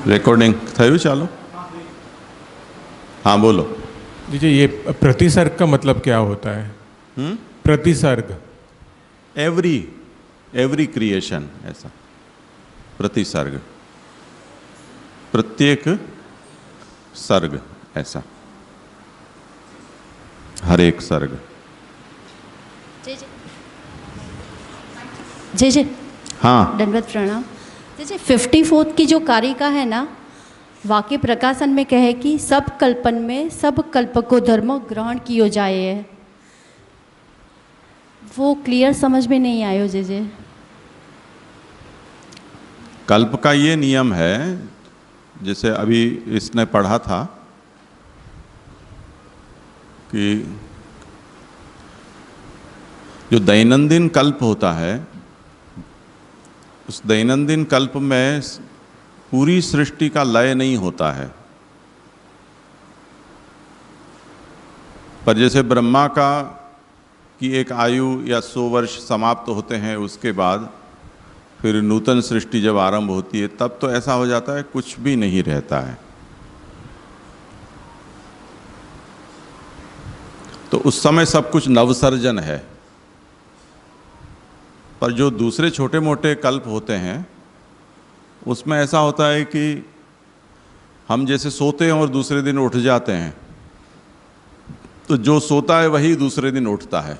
Recording થયું? ચાલો, हाँ बोलो। दीजिए, ये प्रतिसर्ग का मतलब क्या होता है? प्रतिसर्ग। एवरी एवरी क्रिएशन, ऐसा प्रतिसर्ग, प्रत्येक सर्ग, ऐसा हर एक सर्ग। जय जय जय जय। हाँ, दंडवत प्रणाम। जैसे 54 की जो कारिका है ना, वाक्य प्रकाशन में कहे कि सब कल्पन में सब कल्प को धर्म ग्रहण कियो जाए है, वो क्लियर समझ में नहीं आयो। जय जय। कल्प का ये नियम है, जैसे अभी इसने पढ़ा था कि जो दैनंदिन कल्प होता है, उस दैनंदिन कल्प में पूरी सृष्टि का लय नहीं होता है। पर जैसे ब्रह्मा का की एक आयु या 100 वर्ष समाप्त होते हैं, उसके बाद फिर नूतन सृष्टि जब आरंभ होती है, तब तो ऐसा हो जाता है कुछ भी नहीं रहता है। तो उस समय सब कुछ नवसर्जन है। पर जो दूसरे छोटे मोटे कल्प होते हैं, उसमें ऐसा होता है कि हम जैसे सोते हैं और दूसरे दिन उठ जाते हैं, तो जो सोता है वही दूसरे दिन उठता है।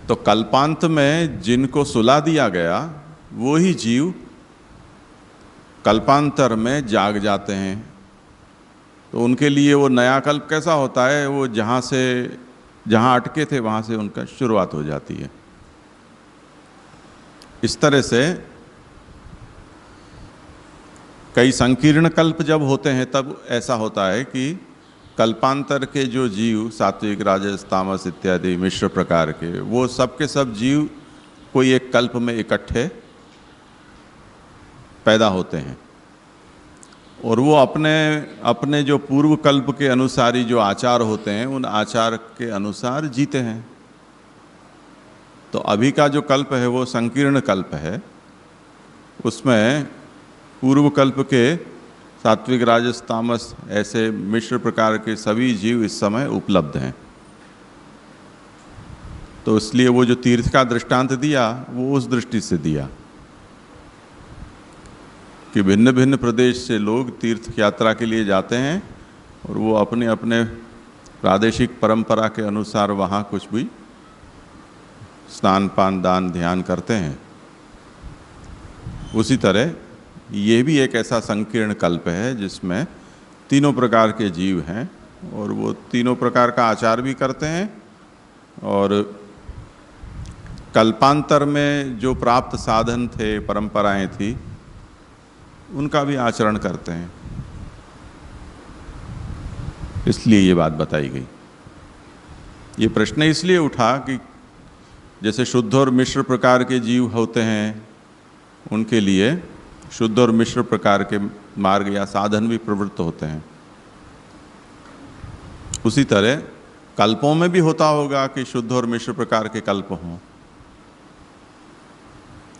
तो कल्पांत में जिनको सुला दिया गया, वो ही जीव कल्पांतर में जाग जाते हैं। तो उनके लिए वो नया कल्प कैसा होता है, वो जहाँ अटके थे वहाँ से उनका शुरुआत हो जाती है। इस तरह से कई संकीर्ण कल्प जब होते हैं, तब ऐसा होता है कि कल्पांतर के जो जीव, सात्विक, राजस, तामस इत्यादि मिश्र प्रकार के, वो सब के सब जीव कोई एक कल्प में इकट्ठे पैदा होते हैं, और वो अपने अपने जो पूर्व कल्प के अनुसारी जो आचार होते हैं, उन आचार के अनुसार जीते हैं। तो अभी का जो कल्प है वो संकीर्ण कल्प है। उसमें पूर्व कल्प के सात्विक, राजस, तामस ऐसे मिश्र प्रकार के सभी जीव इस समय उपलब्ध हैं। तो इसलिए वो जो तीर्थ का दृष्टांत दिया, वो उस दृष्टि से दिया कि भिन्न भिन्न प्रदेश से लोग तीर्थ यात्रा के लिए जाते हैं, और वो अपने अपने प्रादेशिक परंपरा के अनुसार वहाँ कुछ भी स्नान, पान, दान, ध्यान करते हैं। उसी तरह ये भी एक ऐसा संकीर्ण कल्प है जिसमें तीनों प्रकार के जीव हैं, और वो तीनों प्रकार का आचार भी करते हैं, और कल्पांतर में जो प्राप्त साधन थे, परंपराएं थी, उनका भी आचरण करते हैं। इसलिए ये बात बताई गई। ये प्रश्न इसलिए उठा कि जैसे शुद्ध और मिश्र प्रकार के जीव होते हैं, उनके लिए शुद्ध और मिश्र प्रकार के मार्ग या साधन भी प्रवृत्त होते हैं। उसी तरह कल्पों में भी होता होगा कि शुद्ध और मिश्र प्रकार के कल्प हों।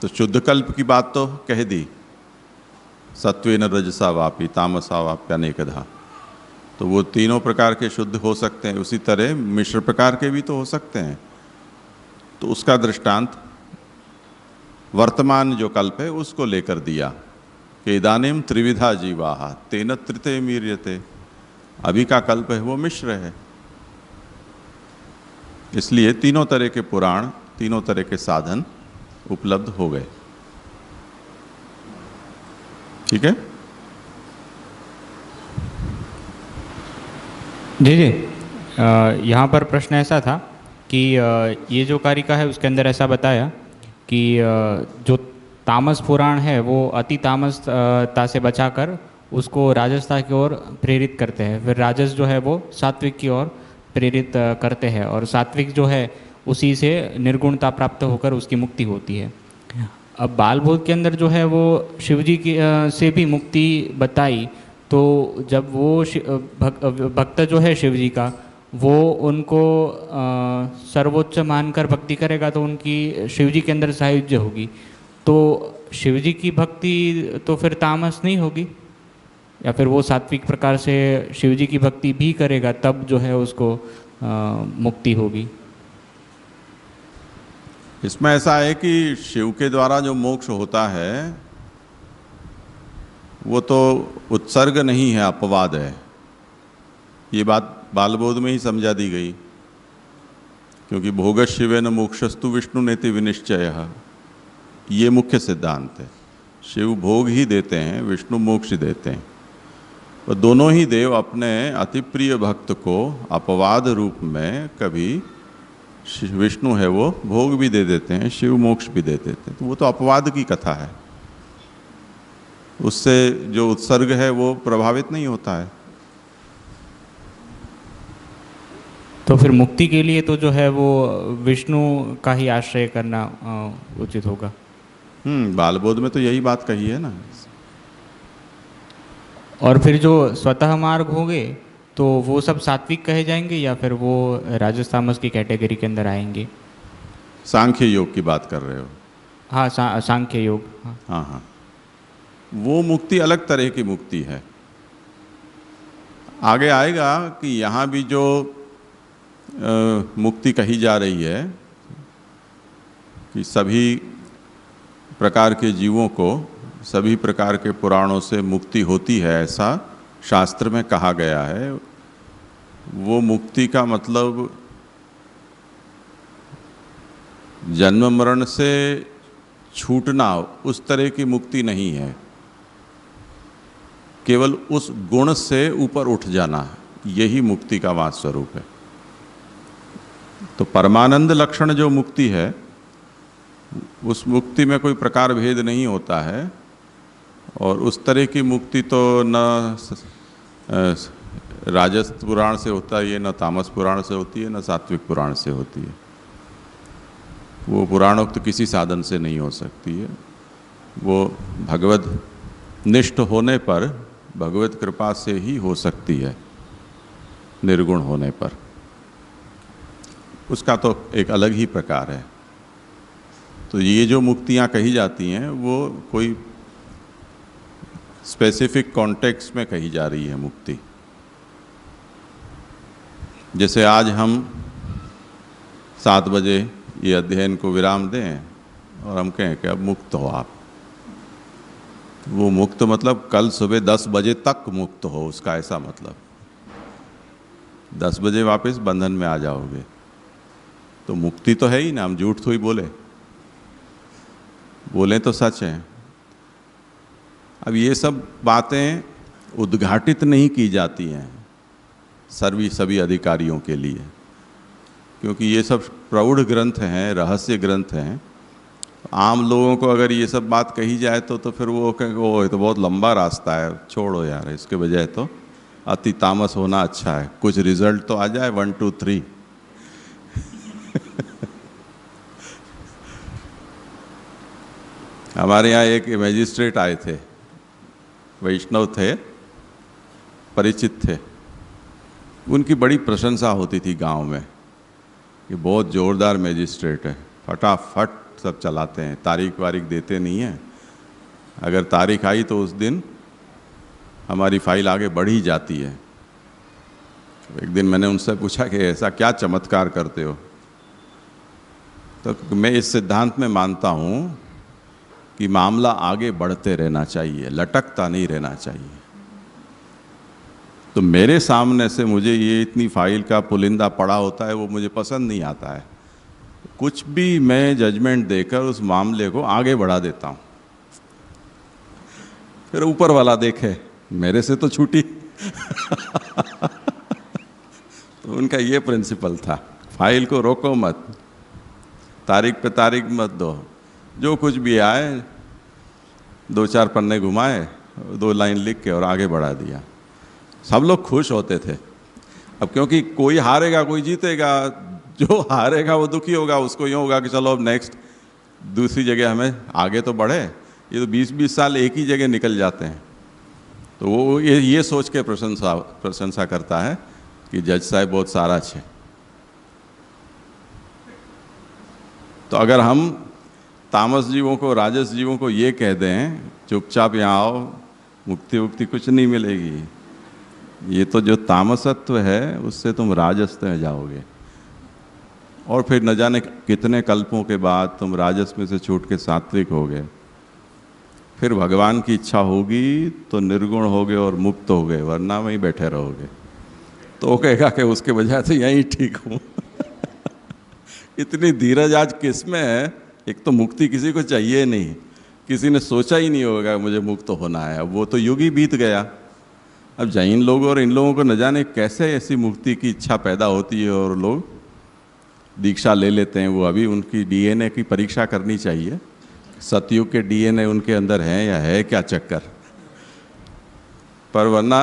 तो शुद्ध कल्प की बात तो कह दी, सत्वेन रजसा वापी तामसा वाप्यनेकधा। तो वो तीनों प्रकार के शुद्ध हो सकते हैं। उसी तरह मिश्र प्रकार के भी तो हो सकते हैं। तो उसका दृष्टांत वर्तमान जो कल्प है उसको लेकर दिया कि इदानीम त्रिविधा जीवाः तेन त्रिते मीर्यते। अभी का कल्प है वो मिश्र है, इसलिए तीनों तरह के पुराण, तीनों तरह के साधन उपलब्ध हो गए। ठीक है जी जी। यहाँ पर प्रश्न ऐसा था कि ये जो कारिका है उसके अंदर ऐसा बताया कि जो तामस पुराण है वो अति तामसता से बचाकर उसको राजसता की ओर प्रेरित करते हैं, फिर राजस जो है वो सात्विक की ओर प्रेरित करते हैं, और सात्विक जो है उसी से निर्गुणता प्राप्त होकर उसकी मुक्ति होती है। अब बाल बोध के अंदर जो है वो शिवजी की से भी मुक्ति बताई, तो जब वो भक्त जो है शिवजी का, वो उनको सर्वोच्च मानकर भक्ति करेगा तो उनकी शिवजी के अंदर सायुज्य होगी। तो शिवजी की भक्ति तो फिर तामस नहीं होगी, या फिर वो सात्विक प्रकार से शिवजी की भक्ति भी करेगा तब जो है उसको मुक्ति होगी? इसमें ऐसा है कि शिव के द्वारा जो मोक्ष होता है वो तो उत्सर्ग नहीं है, अपवाद है। ये बात बालबोध में ही समझा दी गई, क्योंकि भोग शिवेन मोक्षस्तु विष्णु नेति विनिश्चय, ये मुख्य सिद्धांत है। शिव भोग ही देते हैं, विष्णु मोक्ष देते हैं। और दोनों ही देव अपने अति प्रिय भक्त को अपवाद रूप में, कभी विष्णु है वो भोग भी दे देते हैं, शिव मोक्ष भी दे देते हैं। तो वो तो अपवाद की कथा है, उससे जो उत्सर्ग है वो प्रभावित नहीं होता है। तो फिर मुक्ति के लिए तो जो है वो विष्णु का ही आश्रय करना उचित होगा। बालबोध में तो यही बात कही है ना। और फिर जो स्वतः मार्ग होंगे तो वो सब सात्विक कहे जाएंगे या फिर वो राजस तामस की कैटेगरी के अंदर आएंगे? सांख्य योग की बात कर रहे हो? हाँ, सांख्य योग। हाँ हाँ, वो मुक्ति अलग तरह की मुक्ति है। आगे आएगा कि यहाँ भी जो मुक्ति कही जा रही है कि सभी प्रकार के जीवों को सभी प्रकार के पुराणों से मुक्ति होती है, ऐसा शास्त्र में कहा गया है। वो मुक्ति का मतलब जन्म मरण से छूटना, उस तरह की मुक्ति नहीं है। केवल उस गुण से ऊपर उठ जाना, यही मुक्ति का वास्तव स्वरूप है। तो परमानंद लक्षण जो मुक्ति है, उस मुक्ति में कोई प्रकार भेद नहीं होता है। और उस तरह की मुक्ति तो न राजस पुराण से होता है, न तामस पुराण से होती है, न सात्विक पुराण से होती है। वो पुराणोक्त किसी साधन से नहीं हो सकती है। वो भगवद निष्ठ होने पर, भगवत कृपा से ही हो सकती है, निर्गुण होने पर। उसका तो एक अलग ही प्रकार है। तो ये जो मुक्तियाँ कही जाती हैं वो कोई स्पेसिफिक कॉन्टेक्स्ट में कही जा रही है मुक्ति। जैसे आज हम 7 बजे ये अध्ययन को विराम दें और हम कहें कि अब मुक्त हो आप। वो मुक्त मतलब कल सुबह 10 बजे तक मुक्त हो, उसका ऐसा मतलब 10 बजे वापस बंधन में आ जाओगे। तो मुक्ति तो है ही ना, हम झूठ तो ही बोले तो सच है। अब ये सब बातें उद्घाटित नहीं की जाती हैं सभी अधिकारियों के लिए, क्योंकि ये सब प्रौढ़ ग्रंथ हैं, रहस्य ग्रंथ हैं। आम लोगों को अगर ये सब बात कही जाए तो फिर वो कहेंगे वो ये तो बहुत लंबा रास्ता है, छोड़ो यार, इसके बजाय तो अति तामस होना अच्छा है, कुछ रिजल्ट तो आ जाए 1 2 3। हमारे यहाँ एक मैजिस्ट्रेट आए थे, वैष्णव थे, परिचित थे। उनकी बड़ी प्रशंसा होती थी गांव में कि बहुत ज़ोरदार मैजिस्ट्रेट है, फटाफट सब चलाते हैं, तारीख वारीख देते नहीं हैं। अगर तारीख आई तो उस दिन हमारी फाइल आगे बढ़ ही जाती है। एक दिन मैंने उनसे पूछा कि ऐसा क्या चमत्कार करते हो? तो मैं इस सिद्धांत में मानता हूँ कि मामला आगे बढ़ते रहना चाहिए, लटकता नहीं रहना चाहिए। तो मेरे सामने से मुझे ये इतनी फाइल का पुलिंदा पड़ा होता है, वो मुझे पसंद नहीं आता है। कुछ भी मैं जजमेंट देकर उस मामले को आगे बढ़ा देता हूँ, फिर ऊपर वाला देखे मेरे से तो छूटी। तो उनका ये प्रिंसिपल था, फाइल को रोको मत, तारीख पे तारीख मत दो, जो कुछ भी आए 2-4 पन्ने घुमाए, 2 लाइन लिख के और आगे बढ़ा दिया। सब लोग खुश होते थे। अब क्योंकि कोई हारेगा कोई जीतेगा, जो हारेगा वो दुखी होगा, उसको यूँ होगा कि चलो अब नेक्स्ट दूसरी जगह हमें आगे तो बढ़े। ये तो 20-20 साल एक ही जगह निकल जाते हैं। तो वो ये सोच के प्रशंसा करता है कि जज साहब बहुत सारा है। तो अगर हम तामस जीवों को, राजस जीवों को ये कह दें चुपचाप यहाँ आओ, मुक्ति वुक्ति कुछ नहीं मिलेगी, ये तो जो तामसत्व है उससे तुम राजस में जाओगे, और फिर न जाने कितने कल्पों के बाद तुम राजस में से छूट के सात्विक होगे, फिर भगवान की इच्छा होगी तो निर्गुण होगे और मुक्त होगे, वरना वहीं बैठे रहोगे। तो वो कहेगा कि उसके वजह से यहीं ठीक हूँ। इतनी धीरज आज किस में है? एक तो मुक्ति किसी को चाहिए नहीं, किसी ने सोचा ही नहीं होगा मुझे मुक्त होना है, अब वो तो युग ही बीत गया। अब जैन लोग और इन लोगों को न जाने कैसे ऐसी मुक्ति की इच्छा पैदा होती है और लोग दीक्षा ले लेते हैं। वो अभी उनकी डीएनए की परीक्षा करनी चाहिए, सतयुग के डीएनए उनके अंदर हैं या है क्या चक्कर। पर वरना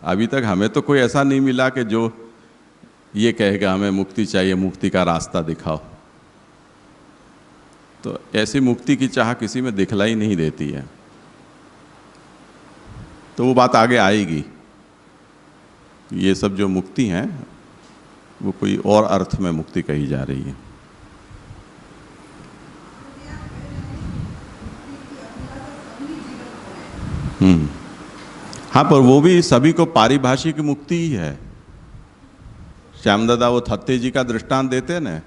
अभी तक हमें तो कोई ऐसा नहीं मिला कि जो ये कहेगा हमें मुक्ति चाहिए, मुक्ति का रास्ता दिखाओ। तो ऐसी मुक्ति की चाह किसी में दिखलाई नहीं देती है। तो वो बात आगे आएगी। ये सब जो मुक्ति हैं वो कोई और अर्थ में मुक्ति कही जा रही है। हाँ, पर वो भी सभी को पारिभाषिक मुक्ति ही है। श्याम दादा वो थत्ते जी का दृष्टांत देते ना,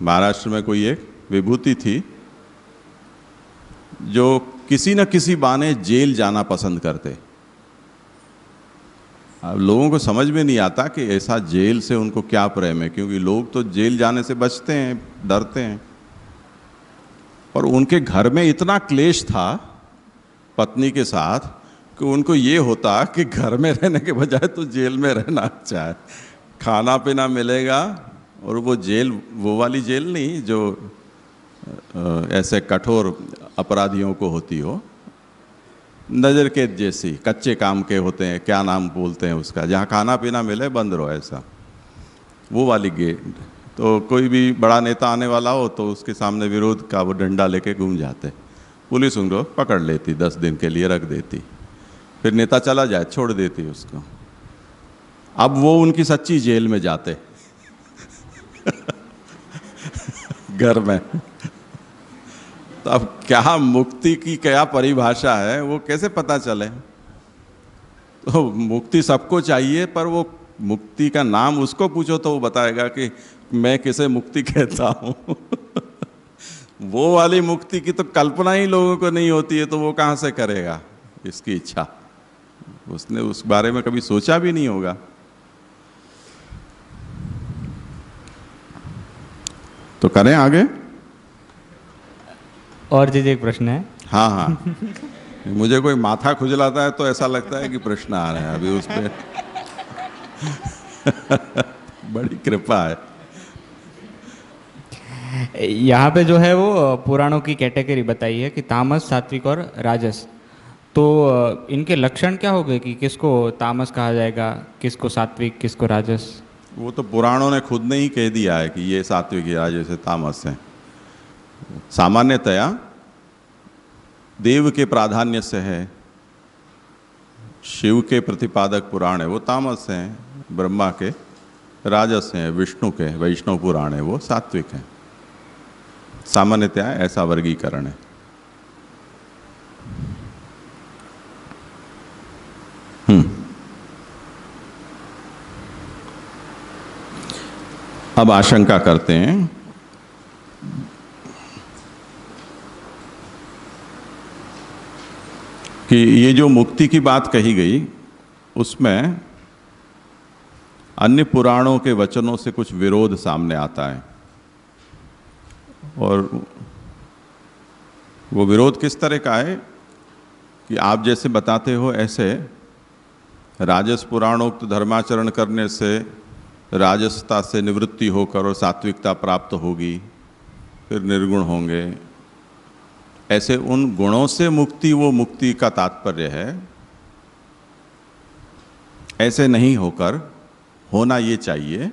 महाराष्ट्र में कोई एक विभूति थी जो किसी न किसी बहाने जेल जाना पसंद करते। अब लोगों को समझ में नहीं आता कि ऐसा जेल से उनको क्या प्रेम है, क्योंकि लोग तो जेल जाने से बचते हैं, डरते हैं। और उनके घर में इतना क्लेश था पत्नी के साथ कि उनको ये होता कि घर में रहने के बजाय तो जेल में रहना अच्छा है, खाना पीना मिलेगा। और वो जेल वो वाली जेल नहीं जो ऐसे कठोर अपराधियों को होती हो, नज़र कैद जैसी, कच्चे काम के होते हैं, क्या नाम बोलते हैं उसका, जहाँ खाना पीना मिले बंद रहो, ऐसा वो वाली गेट। तो कोई भी बड़ा नेता आने वाला हो तो उसके सामने विरोध का वो डंडा लेके घूम जाते, पुलिस उनको पकड़ लेती, 10 दिन के लिए रख देती, फिर नेता चला जाए छोड़ देती उसको। अब वो उनकी सच्ची जेल में जाते घर में। तो अब क्या मुक्ति की क्या परिभाषा है वो कैसे पता चले? तो मुक्ति सबको चाहिए, पर वो मुक्ति का नाम उसको पूछो तो वो बताएगा कि मैं किसे मुक्ति कहता हूँ। वो वाली मुक्ति की तो कल्पना ही लोगों को नहीं होती है, तो वो कहाँ से करेगा इसकी इच्छा? उसने उस बारे में कभी सोचा भी नहीं होगा। तो करें आगे? और जी एक प्रश्न है। हाँ हाँ, मुझे कोई माथा खुजलाता है तो ऐसा लगता है कि प्रश्न आ रहे हैं अभी उस पे। बड़ी कृपा है। यहाँ पे जो है वो पुराणों की कैटेगरी बताई है कि तामस, सात्विक और राजस। तो इनके लक्षण क्या हो गए कि किसको तामस कहा जाएगा, किसको सात्विक, किसको राजस? वो तो पुराणों ने खुद ने ही कह दिया है कि ये सात्विक है, राजस है, तामस है। सामान्यतया देव के प्राधान्य से है, शिव के प्रतिपादक पुराण है वो तामस हैं, ब्रह्मा के राजस हैं, विष्णु के वैष्णव पुराण है वो सात्विक हैं। सामान्यतया ऐसा वर्गीकरण है। अब आशंका करते हैं कि ये जो मुक्ति की बात कही गई उसमें अन्य पुराणों के वचनों से कुछ विरोध सामने आता है। और वो विरोध किस तरह का है कि आप जैसे बताते हो ऐसे राजस पुराणोक्त धर्माचरण करने से राजसता से निवृत्ति होकर और सात्विकता प्राप्त होगी, फिर निर्गुण होंगे। ऐसे उन गुणों से मुक्ति वो मुक्ति का तात्पर्य है, ऐसे नहीं होकर होना ये चाहिए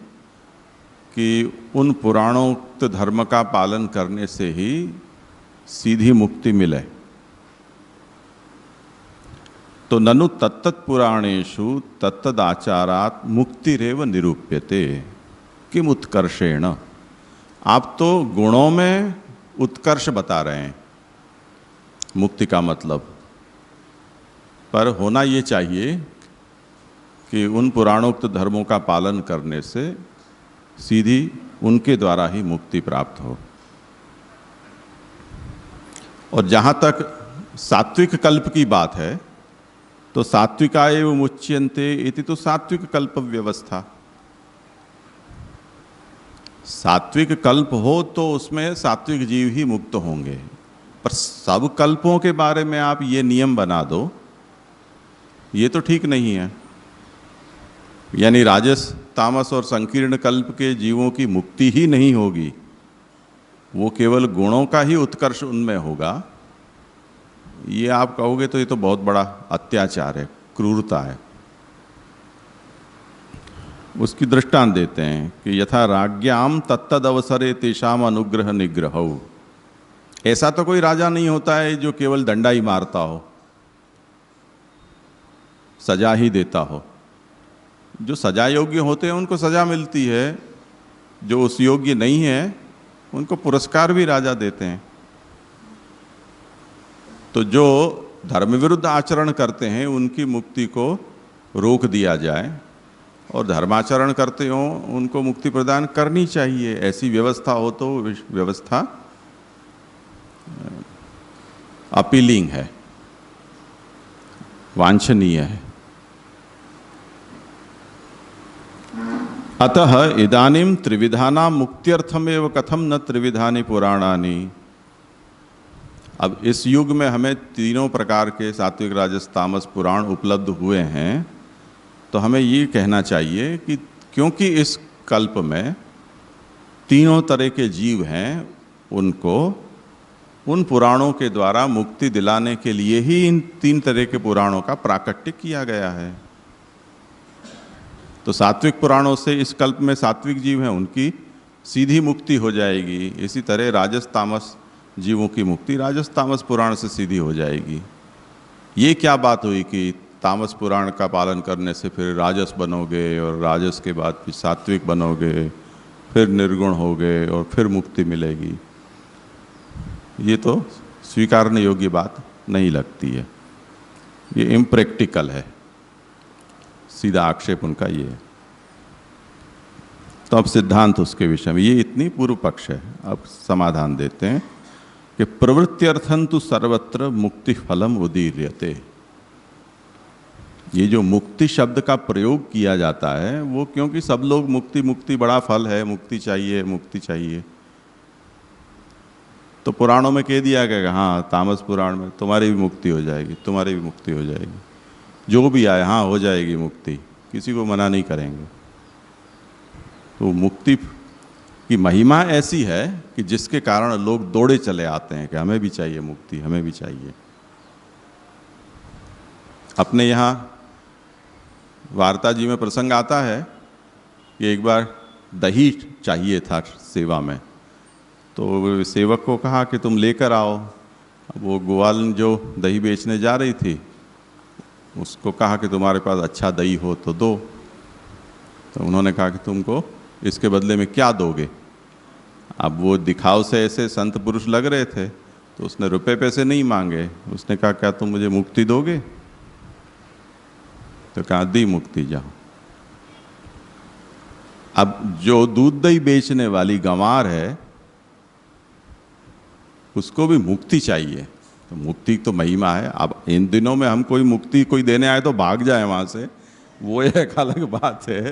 कि उन पुराणोक्त धर्म का पालन करने से ही सीधी मुक्ति मिले। तो ननु तत्तत् पुराणेषु तत्तदाचारात् मुक्तिरेव निरूप्यते किम उत्कर्षेण। आप तो गुणों में उत्कर्ष बता रहे हैं मुक्ति का मतलब, पर होना ये चाहिए कि उन पुराणोक्त धर्मों का पालन करने से सीधी उनके द्वारा ही मुक्ति प्राप्त हो। और जहाँ तक सात्विक कल्प की बात है तो सात्विकाएव मुच्यन्ते इति तो सात्विक कल्प व्यवस्था। सात्विक कल्प हो तो उसमें सात्विक जीव ही मुक्त होंगे, पर सब कल्पों के बारे में आप ये नियम बना दो, ये तो ठीक नहीं है। यानी राजस, तामस और संकीर्ण कल्प के जीवों की मुक्ति ही नहीं होगी, वो केवल गुणों का ही उत्कर्ष उनमें होगा। ये आप कहोगे तो ये तो बहुत बड़ा अत्याचार है, क्रूरता है। उसकी दृष्टांत देते हैं कि यथा राज्ञाम तत्तद अवसरे तेषाम अनुग्रह निग्रहौ। ऐसा तो कोई राजा नहीं होता है जो केवल डंडा ही मारता हो, सजा ही देता हो। जो सजा योग्य होते हैं उनको सजा मिलती है, जो उस योग्य नहीं है उनको पुरस्कार भी राजा देते हैं। तो जो धर्म विरुद्ध आचरण करते हैं उनकी मुक्ति को रोक दिया जाए और धर्माचरण करते हो उनको मुक्ति प्रदान करनी चाहिए। ऐसी व्यवस्था हो तो व्यवस्था अपीलिंग है, वांछनीय है। अतः इदानीं त्रिविधानां मुक्त्यर्थमेव कथम न त्रिविधानि पुराणानि। अब इस युग में हमें तीनों प्रकार के सात्विक राजस तामस पुराण उपलब्ध हुए हैं, तो हमें ये कहना चाहिए कि क्योंकि इस कल्प में तीनों तरह के जीव हैं, उनको उन पुराणों के द्वारा मुक्ति दिलाने के लिए ही इन तीन तरह के पुराणों का प्राकट्य किया गया है। तो सात्विक पुराणों से इस कल्प में सात्विक जीव हैं उनकी सीधी मुक्ति हो जाएगी। इसी तरह राजस तामस जीवों की मुक्ति राजस तामस पुराण से सीधी हो जाएगी। ये क्या बात हुई कि तामस पुराण का पालन करने से फिर राजस बनोगे और राजस के बाद फिर सात्विक बनोगे, फिर निर्गुण होगे और फिर मुक्ति मिलेगी। ये तो स्वीकारने योग्य बात नहीं लगती है, ये इम्प्रैक्टिकल है। सीधा आक्षेप उनका ये है। तो अब सिद्धांत उसके विषय में, ये इतनी पूर्व पक्ष है। अब समाधान देते हैं कि प्रवृत्त्यर्थं तु सर्वत्र मुक्ति फलम उदीर्यते। ये जो मुक्ति शब्द का प्रयोग किया जाता है वो क्योंकि सब लोग मुक्ति मुक्ति बड़ा फल है, मुक्ति चाहिए मुक्ति चाहिए, तो पुराणों में कह दिया गया हाँ तामस पुराण में तुम्हारी भी मुक्ति हो जाएगी, तुम्हारी भी मुक्ति हो जाएगी, जो भी आए हाँ हो जाएगी मुक्ति, किसी को मना नहीं करेंगे। तो मुक्ति की महिमा ऐसी है कि जिसके कारण लोग दौड़े चले आते हैं कि हमें भी चाहिए मुक्ति, हमें भी चाहिए। अपने यहाँ वार्ता जी में प्रसंग आता है कि एक बार दही चाहिए था सेवा में, तो सेवक को कहा कि तुम लेकर आओ। वो ग्वाल जो दही बेचने जा रही थी उसको कहा कि तुम्हारे पास अच्छा दही हो तो दो। तो उन्होंने कहा कि तुमको इसके बदले में क्या दोगे। अब वो दिखाव से ऐसे संत पुरुष लग रहे थे तो उसने रुपए पैसे नहीं मांगे, उसने कहा क्या तुम मुझे मुक्ति दोगे। तो कहा दी मुक्ति, जाओ। अब जो दूध दही बेचने वाली गंवार है उसको भी मुक्ति चाहिए, तो मुक्ति तो महिमा है। अब इन दिनों में हम कोई मुक्ति कोई देने आए तो भाग जाए वहाँ से, वो एक अलग बात है,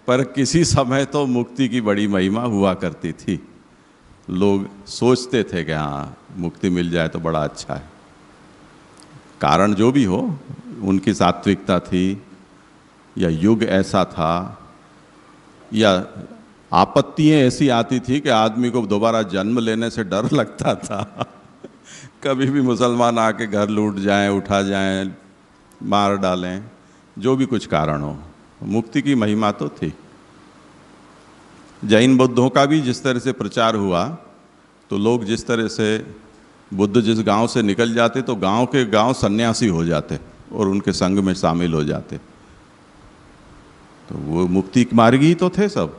पर किसी समय तो मुक्ति की बड़ी महिमा हुआ करती थी। लोग सोचते थे कि हाँ मुक्ति मिल जाए तो बड़ा अच्छा है। कारण जो भी हो, उनकी सात्विकता थी या युग ऐसा था या आपत्तियाँ ऐसी आती थी कि आदमी को दोबारा जन्म लेने से डर लगता था। कभी भी मुसलमान आके घर लूट जाएं, उठा जाएं, मार डालें, जो भी कुछ कारण हो, मुक्ति की महिमा तो थी। जैन बुद्धों का भी जिस तरह से प्रचार हुआ तो लोग जिस तरह से बुद्ध जिस गांव से निकल जाते तो गांव के गांव सन्यासी हो जाते और उनके संग में शामिल हो जाते, तो वो मुक्ति मार्गी ही तो थे सब।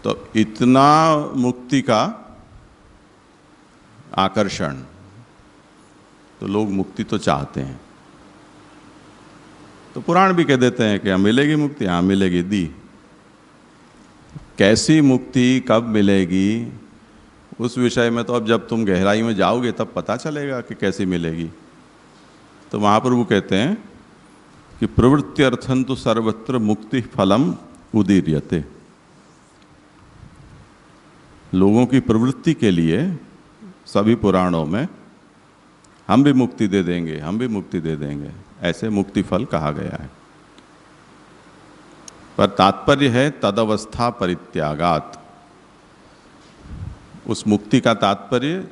तो इतना मुक्ति का आकर्षण, तो लोग मुक्ति तो चाहते हैं। तो पुराण भी कह देते हैं कि हाँ मिलेगी मुक्ति, हाँ मिलेगी, दी। कैसी मुक्ति कब मिलेगी उस विषय में तो अब जब तुम गहराई में जाओगे तब पता चलेगा कि कैसी मिलेगी। तो महाप्रभु कहते हैं कि प्रवृत्त्यर्थं तु सर्वत्र मुक्ति फलम उदीर्यते। लोगों की प्रवृत्ति के लिए सभी पुराणों में हम भी मुक्ति दे देंगे, हम भी मुक्ति दे देंगे, ऐसे मुक्ति फल कहा गया है। पर तात्पर्य है तदवस्था परित्यागात। उस मुक्ति का तात्पर्य,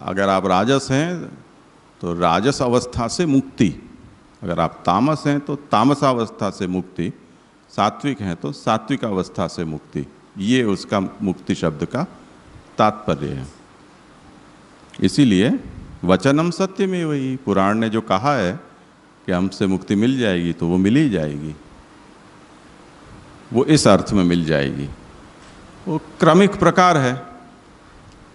अगर आप राजस हैं तो राजस अवस्था से मुक्ति, अगर आप तामस हैं तो तामसावस्था से मुक्ति, सात्विक हैं तो सात्विक अवस्था से मुक्ति। ये उसका मुक्ति शब्द का तात्पर्य है। इसीलिए वचनम सत्यम ही, वही पुराण ने जो कहा है कि हमसे मुक्ति मिल जाएगी तो वो मिल ही जाएगी, वो इस अर्थ में मिल जाएगी। वो क्रमिक प्रकार है।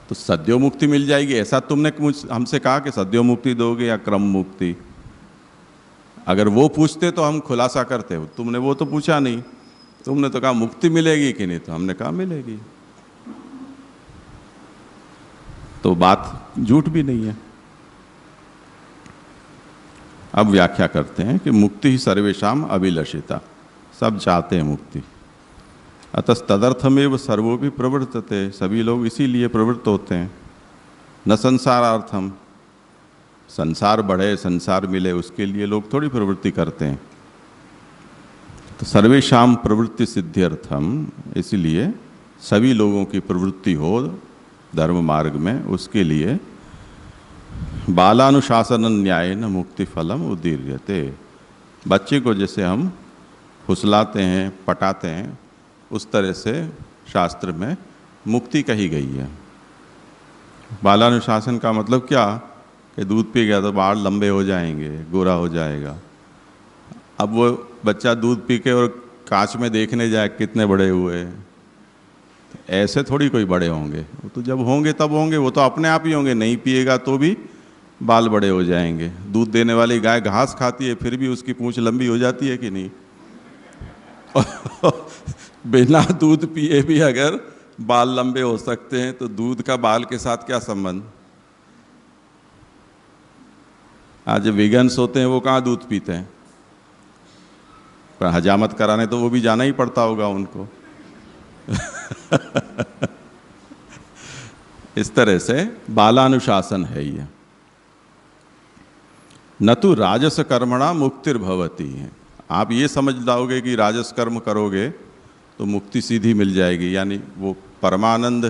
तो सद्यो मुक्ति मिल जाएगी ऐसा तुमने हमसे कहा कि सद्यो मुक्ति दोगे या क्रम मुक्ति? अगर वो पूछते तो हम खुलासा करते, तुमने वो तो पूछा नहीं। तुमने तो कहा मुक्ति मिलेगी कि नहीं, तो हमने कहा मिलेगी। तो बात झूठ भी नहीं है। अब व्याख्या करते हैं कि मुक्ति ही सर्वेषाम अभिलषिता, सब चाहते हैं मुक्ति। अतः तदर्थमेव सर्वोपि प्रवर्तते, सभी लोग इसीलिए प्रवृत्त होते हैं। न संसारार्थम, संसार बढ़े, संसार मिले, उसके लिए लोग थोड़ी प्रवृत्ति करते हैं। तो सर्वेषाम प्रवृत्ति सिद्ध्यर्थम, इसीलिए सभी लोगों की प्रवृत्ति हो धर्म मार्ग में, उसके लिए बालानुशासन न्यायेन मुक्ति फलम उदीर्यते। बच्चे को जैसे हम फुसलाते हैं, पटाते हैं, उस तरह से शास्त्र में मुक्ति कही गई है। बालानुशासन का मतलब क्या कि दूध पी गया तो बाल लंबे हो जाएंगे, गोरा हो जाएगा। अब वो बच्चा दूध पी के और कांच में देखने जाए कितने बड़े हुए, ऐसे थोड़ी कोई बड़े होंगे। वो तो जब होंगे तब होंगे, वो तो अपने आप ही होंगे। नहीं पिएगा तो भी बाल बड़े हो जाएंगे। दूध देने वाली गाय घास खाती है, फिर भी उसकी पूंछ लंबी हो जाती है कि नहीं? बिना दूध पिए भी अगर बाल लंबे हो सकते हैं तो दूध का बाल के साथ क्या संबंध? आज वीगन्स होते हैं वो कहाँ दूध पीते हैं, पर हजामत कराने तो वो भी जाना ही पड़ता होगा उनको। इस तरह से बालानुशासन है ये। न तो राजस कर्मणा मुक्तिर्भवती है। आप ये समझ जाओगे कि राजस कर्म करोगे तो मुक्ति सीधी मिल जाएगी, यानी वो परमानंद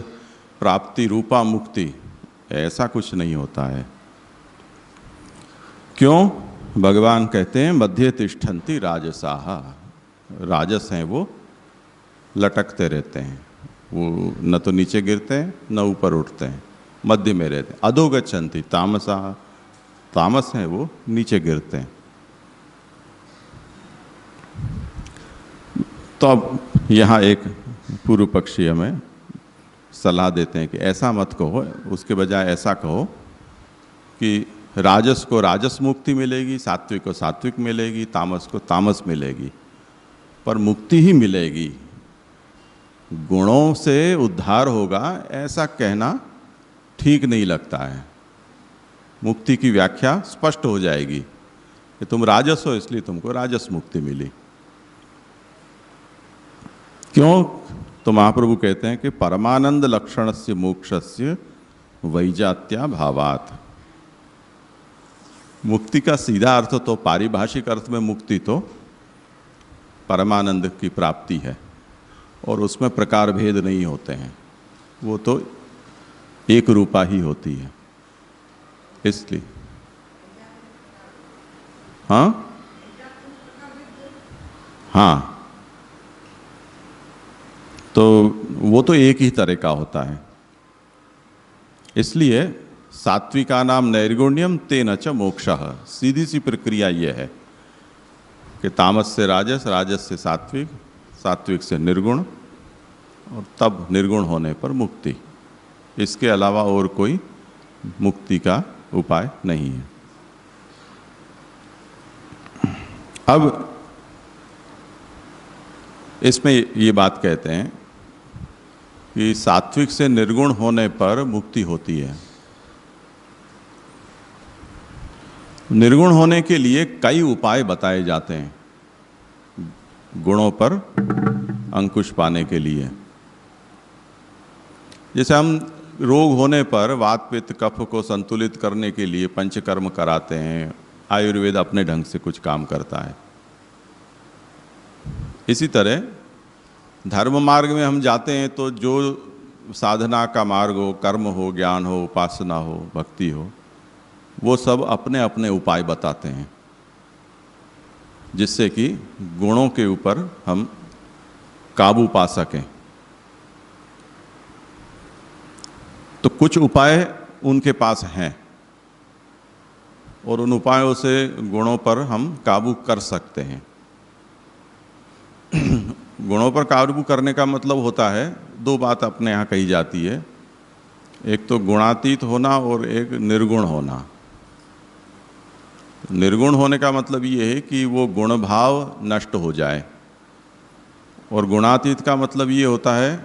प्राप्ति रूपा मुक्ति, ऐसा कुछ नहीं होता है। क्यों? भगवान कहते हैं मध्य तिष्ठन्ति राजसाः, राजस हैं वो लटकते रहते हैं, वो न तो नीचे गिरते हैं न ऊपर उठते हैं, मध्य में रहते हैं। अधोगच्छन्ति तामसाः, तामस हैं वो नीचे गिरते हैं। तो अब यहाँ एक पूर्व पक्षी हमें सलाह देते हैं कि ऐसा मत कहो, उसके बजाय ऐसा कहो कि राजस को राजस मुक्ति मिलेगी, सात्विक को सात्विक मिलेगी, तामस को तामस मिलेगी, पर मुक्ति ही मिलेगी। गुणों से उद्धार होगा ऐसा कहना ठीक नहीं लगता है। मुक्ति की व्याख्या स्पष्ट हो जाएगी कि तुम राजस हो इसलिए तुमको राजस मुक्ति मिली। क्यों? तो महाप्रभु कहते हैं कि परमानंद लक्षणस्य मोक्षस्य वैजात्या भावात्। मुक्ति का सीधा अर्थ तो पारिभाषिक अर्थ में मुक्ति तो परमानंद की प्राप्ति है, और उसमें प्रकार भेद नहीं होते हैं, वो तो एक रूपा ही होती है। इसलिए हाँ, तो वो तो एक ही तरह का होता है। इसलिए सात्विका नाम नैर्गुण्यम तेन च मोक्षः। सीधी सी प्रक्रिया ये है कि तामस से राजस, राजस से सात्विक, सात्विक से निर्गुण, और तब निर्गुण होने पर मुक्ति। इसके अलावा और कोई मुक्ति का उपाय नहीं है। अब इसमें ये बात कहते हैं कि सात्विक से निर्गुण होने पर मुक्ति होती है। निर्गुण होने के लिए कई उपाय बताए जाते हैं गुणों पर अंकुश पाने के लिए। जैसे हम रोग होने पर वात पित्त कफ को संतुलित करने के लिए पंचकर्म कराते हैं, आयुर्वेद अपने ढंग से कुछ काम करता है। इसी तरह धर्म मार्ग में हम जाते हैं तो जो साधना का मार्ग हो, कर्म हो, ज्ञान हो, उपासना हो, भक्ति हो, वो सब अपने अपने उपाय बताते हैं जिससे कि गुणों के ऊपर हम काबू पा सकें। तो कुछ उपाय उनके पास हैं और उन उपायों से गुणों पर हम काबू कर सकते हैं। गुणों पर काबू करने का मतलब होता है, दो बात अपने यहाँ कही जाती है, एक तो गुणातीत होना और एक निर्गुण होना। निर्गुण होने का मतलब ये है कि वो गुण भाव नष्ट हो जाए, और गुणातीत का मतलब ये होता है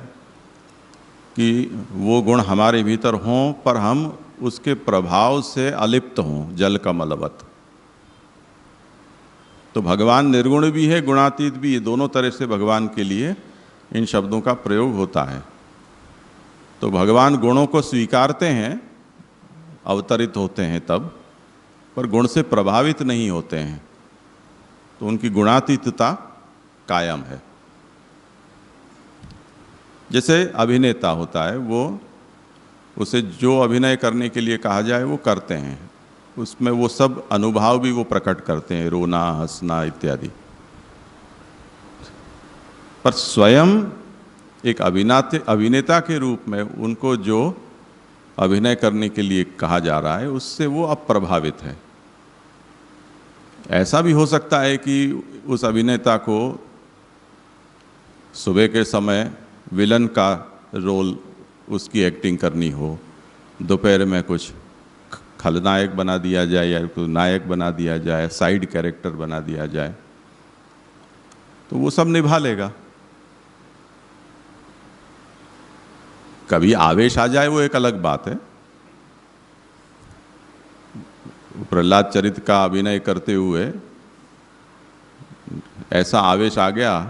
कि वो गुण हमारे भीतर हों पर हम उसके प्रभाव से अलिप्त हों, जल कमलवत। तो भगवान निर्गुण भी है, गुणातीत भी है, दोनों तरह से भगवान के लिए इन शब्दों का प्रयोग होता है। तो भगवान गुणों को स्वीकारते हैं, अवतरित होते हैं तब, पर गुण से प्रभावित नहीं होते हैं, तो उनकी गुणातीतता कायम है। जैसे अभिनेता होता है, वो उसे जो अभिनय करने के लिए कहा जाए वो करते हैं, उसमें वो सब अनुभव भी वो प्रकट करते हैं, रोना, हंसना इत्यादि। पर स्वयं एक अभिनेता के रूप में उनको जो अभिनय करने के लिए कहा जा रहा है उससे वो अप्रभावित है। ऐसा भी हो सकता है कि उस अभिनेता को सुबह के समय विलन का रोल उसकी एक्टिंग करनी हो, दोपहर में कुछ खलनायक बना दिया जाए या कुछ नायक बना दिया जाए, साइड कैरेक्टर बना दिया जाए, तो वो सब निभा लेगा। कभी आवेश आ जाए वो एक अलग बात है। प्रहलाद चरित्र का अभिनय करते हुए ऐसा आवेश आ गया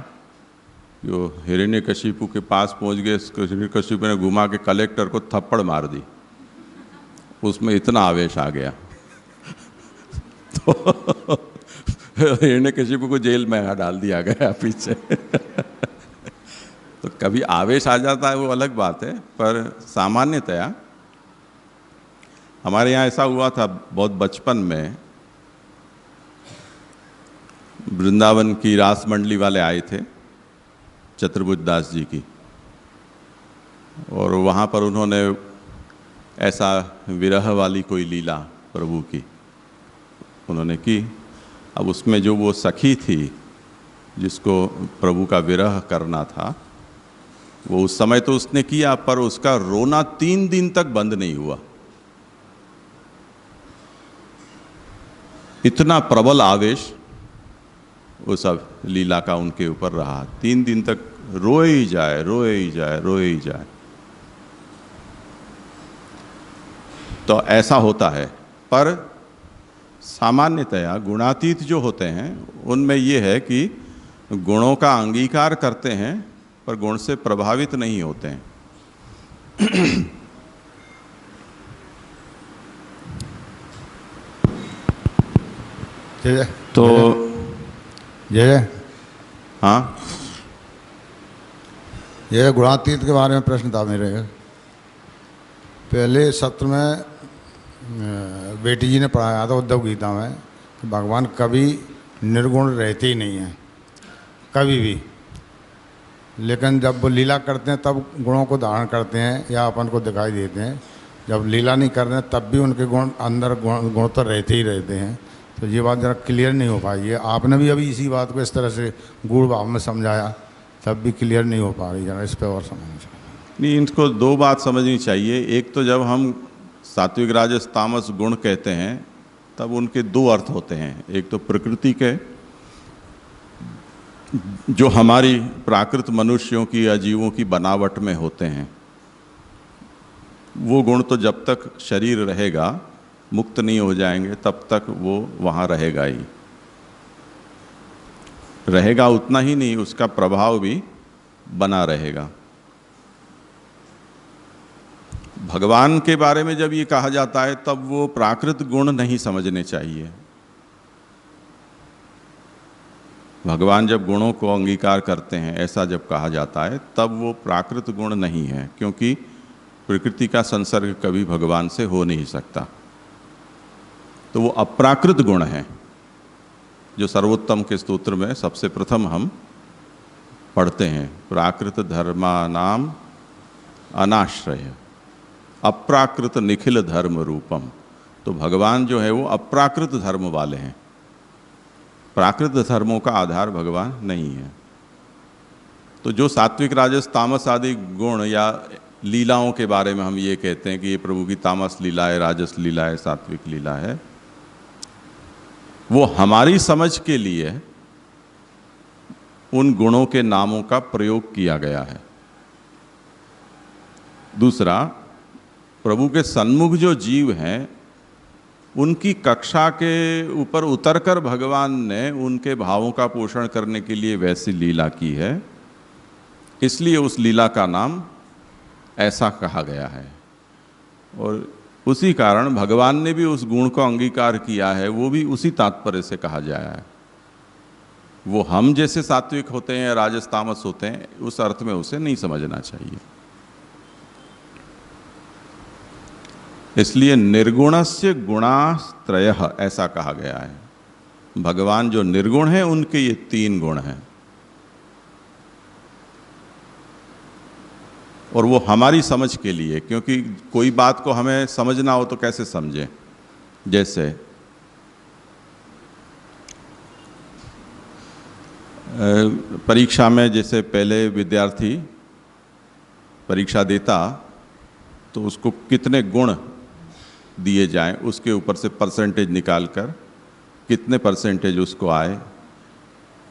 कि वो हिरण्यकशिपु के पास पहुंच गए, हिरण्यकशिपु ने घुमा के कलेक्टर को थप्पड़ मार दी, उसमें इतना आवेश आ गया तो हिरण्यकशिपु को जेल में डाल दिया गया पीछे तो कभी आवेश आ जाता है वो अलग बात है, पर सामान्यतया हमारे यहाँ ऐसा हुआ था बहुत बचपन में। वृंदावन की रास मंडली वाले आए थे चतुर्भुज दास जी की, और वहाँ पर उन्होंने ऐसा विरह वाली कोई लीला प्रभु की उन्होंने की। अब उसमें जो वो सखी थी जिसको प्रभु का विरह करना था, वो उस समय तो उसने किया, पर उसका रोना 3 दिन तक बंद नहीं हुआ। इतना प्रबल आवेश उस लीला का उनके ऊपर रहा, 3 दिन तक रोए ही जाए, रोए ही जाए, रोए ही जाए। तो ऐसा होता है। पर सामान्यतया गुणातीत जो होते हैं उनमें ये है कि गुणों का अंगीकार करते हैं पर गुण से प्रभावित नहीं होते हैं। तो जय हाँ, ये गुणातीत के बारे में प्रश्न था मेरे। पहले सत्र में बेटी जी ने पढ़ाया था उद्धव गीता में कि भगवान कभी निर्गुण रहते ही नहीं हैं, कभी भी। लेकिन जब वो लीला करते हैं तब गुणों को धारण करते हैं या अपन को दिखाई देते हैं। जब लीला नहीं कर रहे हैं तब भी उनके गुण अंदर गुण तो रहते ही रहते हैं। तो ये बात ज़रा क्लियर नहीं हो पाई है। आपने भी अभी इसी बात को इस तरह से गूढ़ भाव में समझाया, तब भी क्लियर नहीं हो पा रही, जरा इस पे और समझना चाहिए। नहीं, इनको दो बात समझनी चाहिए। एक तो जब हम सात्विक राजस तामस गुण कहते हैं तब उनके दो अर्थ होते हैं। एक तो प्रकृति के, जो हमारी प्राकृत मनुष्यों की या जीवों की बनावट में होते हैं, वो गुण तो जब तक शरीर रहेगा, मुक्त नहीं हो जाएंगे तब तक वो वहाँ रहेगा ही रहेगा। उतना ही नहीं, उसका प्रभाव भी बना रहेगा। भगवान के बारे में जब ये कहा जाता है तब वो प्राकृत गुण नहीं समझने चाहिए। भगवान जब गुणों को अंगीकार करते हैं, ऐसा जब कहा जाता है, तब वो प्राकृत गुण नहीं है, क्योंकि प्रकृति का संसर्ग कभी भगवान से हो नहीं सकता। तो वो अप्राकृत गुण है, जो सर्वोत्तम के स्तोत्र में सबसे प्रथम हम पढ़ते हैं। प्राकृत धर्मानाम अनाश्रय अप्राकृत निखिल धर्म रूपम। तो भगवान जो है वो अप्राकृत धर्म वाले हैं, प्राकृत धर्मों का आधार भगवान नहीं है। तो जो सात्विक राजस तामस आदि गुण या लीलाओं के बारे में हम ये कहते हैं कि ये प्रभु की तामस लीला है, राजस लीला है, सात्विक लीला है, वो हमारी समझ के लिए उन गुणों के नामों का प्रयोग किया गया है। दूसरा, प्रभु के सन्मुख जो जीव हैं, उनकी कक्षा के ऊपर उतरकर भगवान ने उनके भावों का पोषण करने के लिए वैसी लीला की है, इसलिए उस लीला का नाम ऐसा कहा गया है। और उसी कारण भगवान ने भी उस गुण को अंगीकार किया है, वो भी उसी तात्पर्य से कहा जाया है। वो हम जैसे सात्विक होते हैं, राजस तामस होते हैं, उस अर्थ में उसे नहीं समझना चाहिए। इसलिए निर्गुणस्य गुणास्त्रयः ऐसा कहा गया है। भगवान जो निर्गुण है, उनके ये तीन गुण हैं, और वो हमारी समझ के लिए, क्योंकि कोई बात को हमें समझना हो तो कैसे समझें। जैसे परीक्षा में, जैसे पहले विद्यार्थी परीक्षा देता तो उसको कितने गुण दिए जाएं, उसके ऊपर से परसेंटेज निकालकर कितने परसेंटेज उसको आए,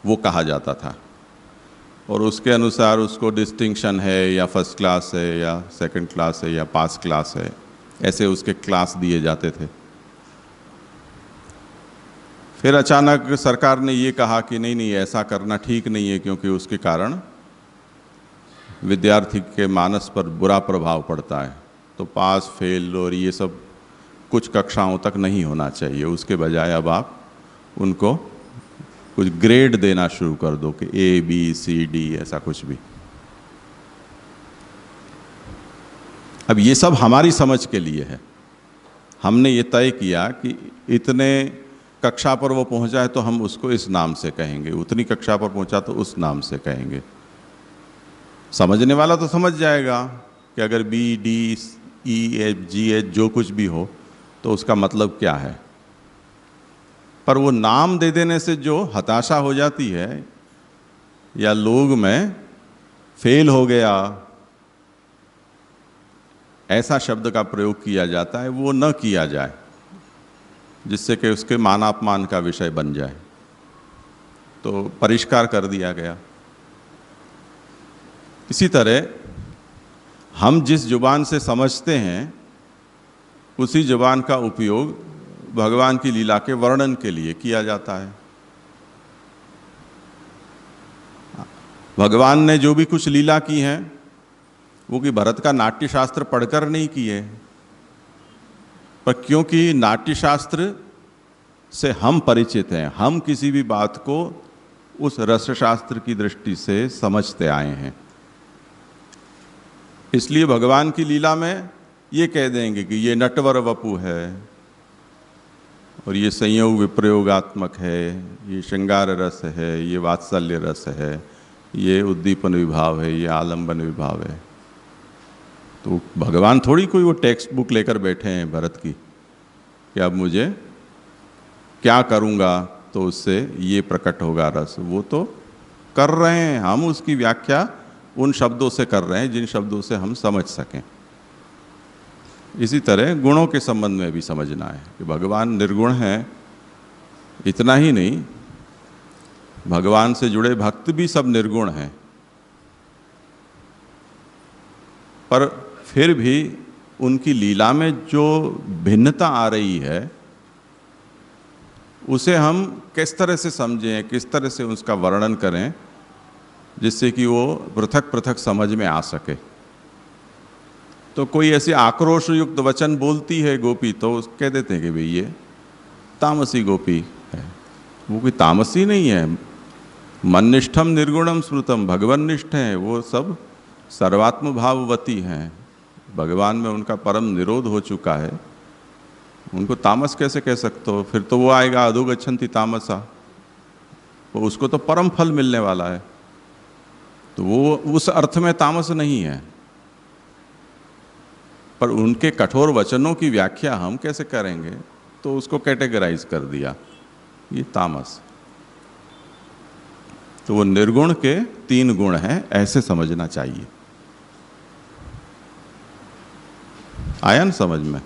वो कहा जाता था। और उसके अनुसार उसको डिस्टिंक्शन है या फर्स्ट क्लास है या सेकंड क्लास है या पास क्लास है, ऐसे उसके क्लास दिए जाते थे। फिर अचानक सरकार ने ये कहा कि नहीं नहीं, ऐसा करना ठीक नहीं है, क्योंकि उसके कारण विद्यार्थी के मानस पर बुरा प्रभाव पड़ता है। तो पास फेल और ये सब कुछ कक्षाओं तक नहीं होना चाहिए। उसके बजाय अब आप उनको कुछ ग्रेड देना शुरू कर दो कि A, B, C, D, ऐसा कुछ भी। अब ये सब हमारी समझ के लिए है। हमने ये तय किया कि इतने कक्षा पर वो पहुंचा है तो हम उसको इस नाम से कहेंगे, उतनी कक्षा पर पहुंचा तो उस नाम से कहेंगे। समझने वाला तो समझ जाएगा कि अगर B, D, E, F, G, H जो कुछ भी हो तो उसका मतलब क्या है। पर वो नाम दे देने से जो हताशा हो जाती है, या लोग में फेल हो गया ऐसा शब्द का प्रयोग किया जाता है, वो न किया जाए, जिससे कि उसके मानापमान का विषय बन जाए। तो परिष्कार कर दिया गया। इसी तरह हम जिस जुबान से समझते हैं, उसी जुबान का उपयोग भगवान की लीला के वर्णन के लिए किया जाता है। भगवान ने जो भी कुछ लीला की हैं, वो कि भरत का नाट्य शास्त्र पढ़कर नहीं किए, पर क्योंकि नाट्य शास्त्र से हम परिचित हैं, हम किसी भी बात को उस रसशास्त्र की दृष्टि से समझते आए हैं, इसलिए भगवान की लीला में ये कह देंगे कि ये नटवर वपु है, और ये संयोग विप्रयोगात्मक है, ये श्रृंगार रस है, ये वात्सल्य रस है, ये उद्दीपन विभाव है, ये आलंबन विभाव है। तो भगवान थोड़ी कोई वो टेक्स्ट बुक लेकर बैठे हैं भरत की कि अब मुझे क्या करूँगा तो उससे ये प्रकट होगा रस। वो तो कर रहे हैं, हम उसकी व्याख्या उन शब्दों से कर रहे हैं जिन शब्दों से हम समझ सकें। इसी तरह गुणों के संबंध में भी समझना है कि भगवान निर्गुण हैं, इतना ही नहीं, भगवान से जुड़े भक्त भी सब निर्गुण हैं, पर फिर भी उनकी लीला में जो भिन्नता आ रही है उसे हम किस तरह से समझें, किस तरह से उसका वर्णन करें जिससे कि वो पृथक पृथक समझ में आ सके। तो कोई ऐसी आक्रोश युक्त वचन बोलती है गोपी तो कह देते हैं कि भाई ये तामसी गोपी है। वो कोई तामसी नहीं है, मन्निष्ठम निर्गुणम स्मृतम, भगवन्निष्ठ हैं, वो सब सर्वात्म भाववती हैं, भगवान में उनका परम निरोध हो चुका है, उनको तामस कैसे कह सकते हो? फिर तो वो आएगा अधो गच्छन्ति तामसा, वो उसको तो परम फल मिलने वाला है, तो वो उस अर्थ में तामस नहीं है। पर उनके कठोर वचनों की व्याख्या हम कैसे करेंगे? तो उसको कैटेगराइज कर दिया ये तामस। तो वो निर्गुण के 3 गुण हैं, ऐसे समझना चाहिए। आया न समझ में?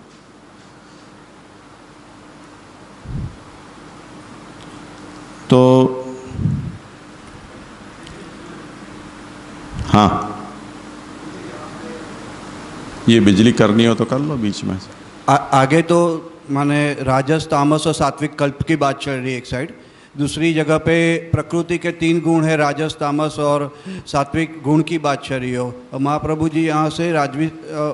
तो हाँ, ये बिजली करनी हो तो कर लो बीच में से। आगे तो माने राजस तामस और सात्विक कल्प की बात चल रही है एक साइड, दूसरी जगह पे प्रकृति के 3 गुण है, राजस तामस और सात्विक गुण की बात चल रही हो। और महाप्रभु जी यहाँ से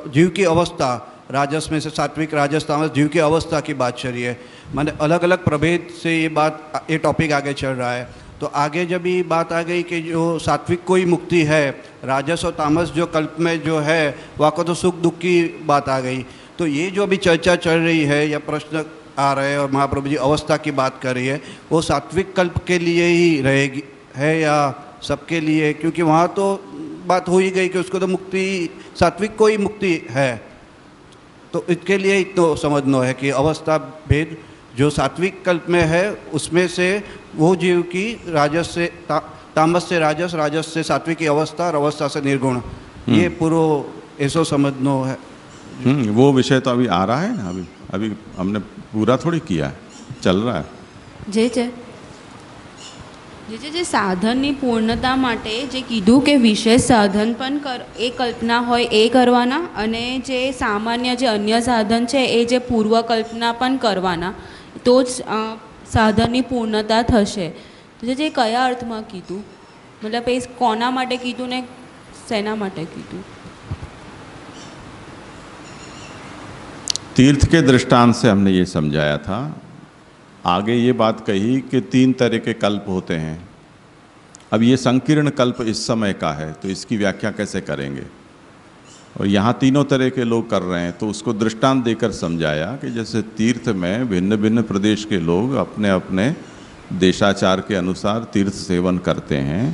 जीव की अवस्था, राजस में से सात्विक, राजस तामस, जीव की अवस्था की बात चल रही है। माने अलग अलग प्रभेद से ये टॉपिक आगे चल रहा है। तो आगे जब ये बात आ गई कि जो सात्विक को ही मुक्ति है, राजस और तामस जो कल्प में जो है वहाँ को तो सुख दुख की बात आ गई। तो ये जो अभी चर्चा चल रही है या प्रश्न आ रहे हैं और महाप्रभु जी अवस्था की बात कर रही है, वो सात्विक कल्प के लिए ही रहेगी है या सबके लिए? क्योंकि वहाँ तो बात हो ही गई कि उसको तो मुक्ति, सात्विक को ही मुक्ति है, तो इसके लिए तो समझना है कि अवस्था भेद जो सात्विक कल्प में है उसमें से वो जीव की राजस से तामस से राजस, राजस से सात्विक की अवस्था और अवस्था से निर्गुण, ये पूरा ऐसा समझना है। वो विषय तो अभी आ रहा है ना, अभी हमने पूरा थोड़ी किया है, चल रहा है। જે સાધનની પૂર્ણતા માટે જે કીધું કે વિશેષ સાધન પણ એ કલ્પના હોય એ કરવાના, અને જે સામાન્ય જે અન્ય સાધન છે એ જે પૂર્વ કલ્પના પણ કરવાના, તો જ સાધનની પૂર્ણતા થશે। તો જે કયા અર્થમાં કીધું, મતલબ એ કોના માટે કીધું ને શેના માટે કીધું? तीर्थ के दृष्टांत से हमने ये समझाया था। आगे ये बात कही कि 3 तरह के कल्प होते हैं। अब ये संकीर्ण कल्प इस समय का है, तो इसकी व्याख्या कैसे करेंगे? और यहाँ तीनों तरह के लोग कर रहे हैं, तो उसको दृष्टांत देकर समझाया कि जैसे तीर्थ में भिन्न भिन्न प्रदेश के लोग अपने अपने देशाचार के अनुसार तीर्थ सेवन करते हैं,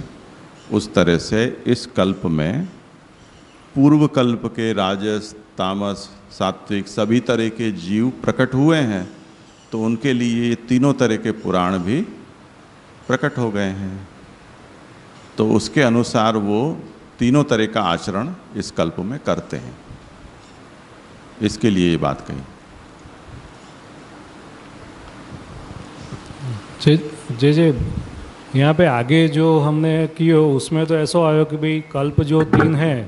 उस तरह से इस कल्प में पूर्व कल्प के राजस, तामस, सात्विक सभी तरह के जीव प्रकट हुए हैं, तो उनके लिए ये तीनों तरह के पुराण भी प्रकट हो गए हैं। तो उसके अनुसार वो तीनों तरह का आचरण इस कल्प में करते हैं, इसके लिए ये बात कही। जे यहाँ पे आगे जो हमने कियो उसमें तो ऐसा आयो कि भाई कल्प जो 3 हैं,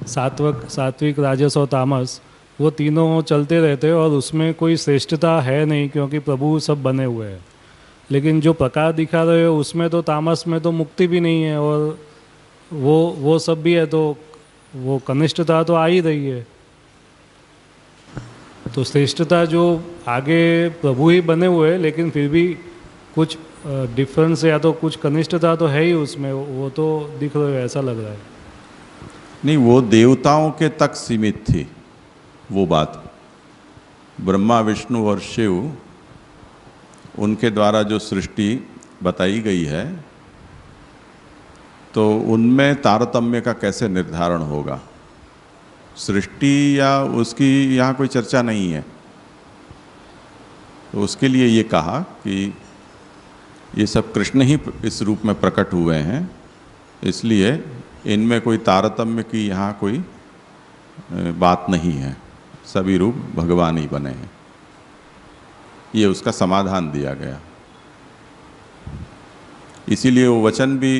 सात्विक, राजस और तामस, वो तीनों चलते रहते हैं और उसमें कोई श्रेष्ठता है नहीं, क्योंकि प्रभु सब बने हुए हैं। लेकिन जो प्रकार दिखा रहे हो उसमें तो तामस में तो मुक्ति भी नहीं है और वो सब भी है, तो वो कनिष्ठता तो आ ही रही है। तो श्रेष्ठता जो आगे प्रभु ही बने हुए हैं, लेकिन फिर भी कुछ डिफरेंस या तो कुछ कनिष्ठता तो है ही उसमें, वो तो दिख रहे हो, ऐसा लग रहा है। नहीं, वो देवताओं के तक सीमित थी वो बात। ब्रह्मा, विष्णु और शिव, उनके द्वारा जो सृष्टि बताई गई है, तो उनमें तारतम्य का कैसे निर्धारण होगा? सृष्टि या उसकी यहाँ कोई चर्चा नहीं है। तो उसके लिए ये कहा कि ये सब कृष्ण ही इस रूप में प्रकट हुए हैं, इसलिए इनमें कोई तारतम्य की यहाँ कोई बात नहीं है, सभी रूप भगवान ही बने हैं। ये उसका समाधान दिया गया। इसीलिए वो वचन भी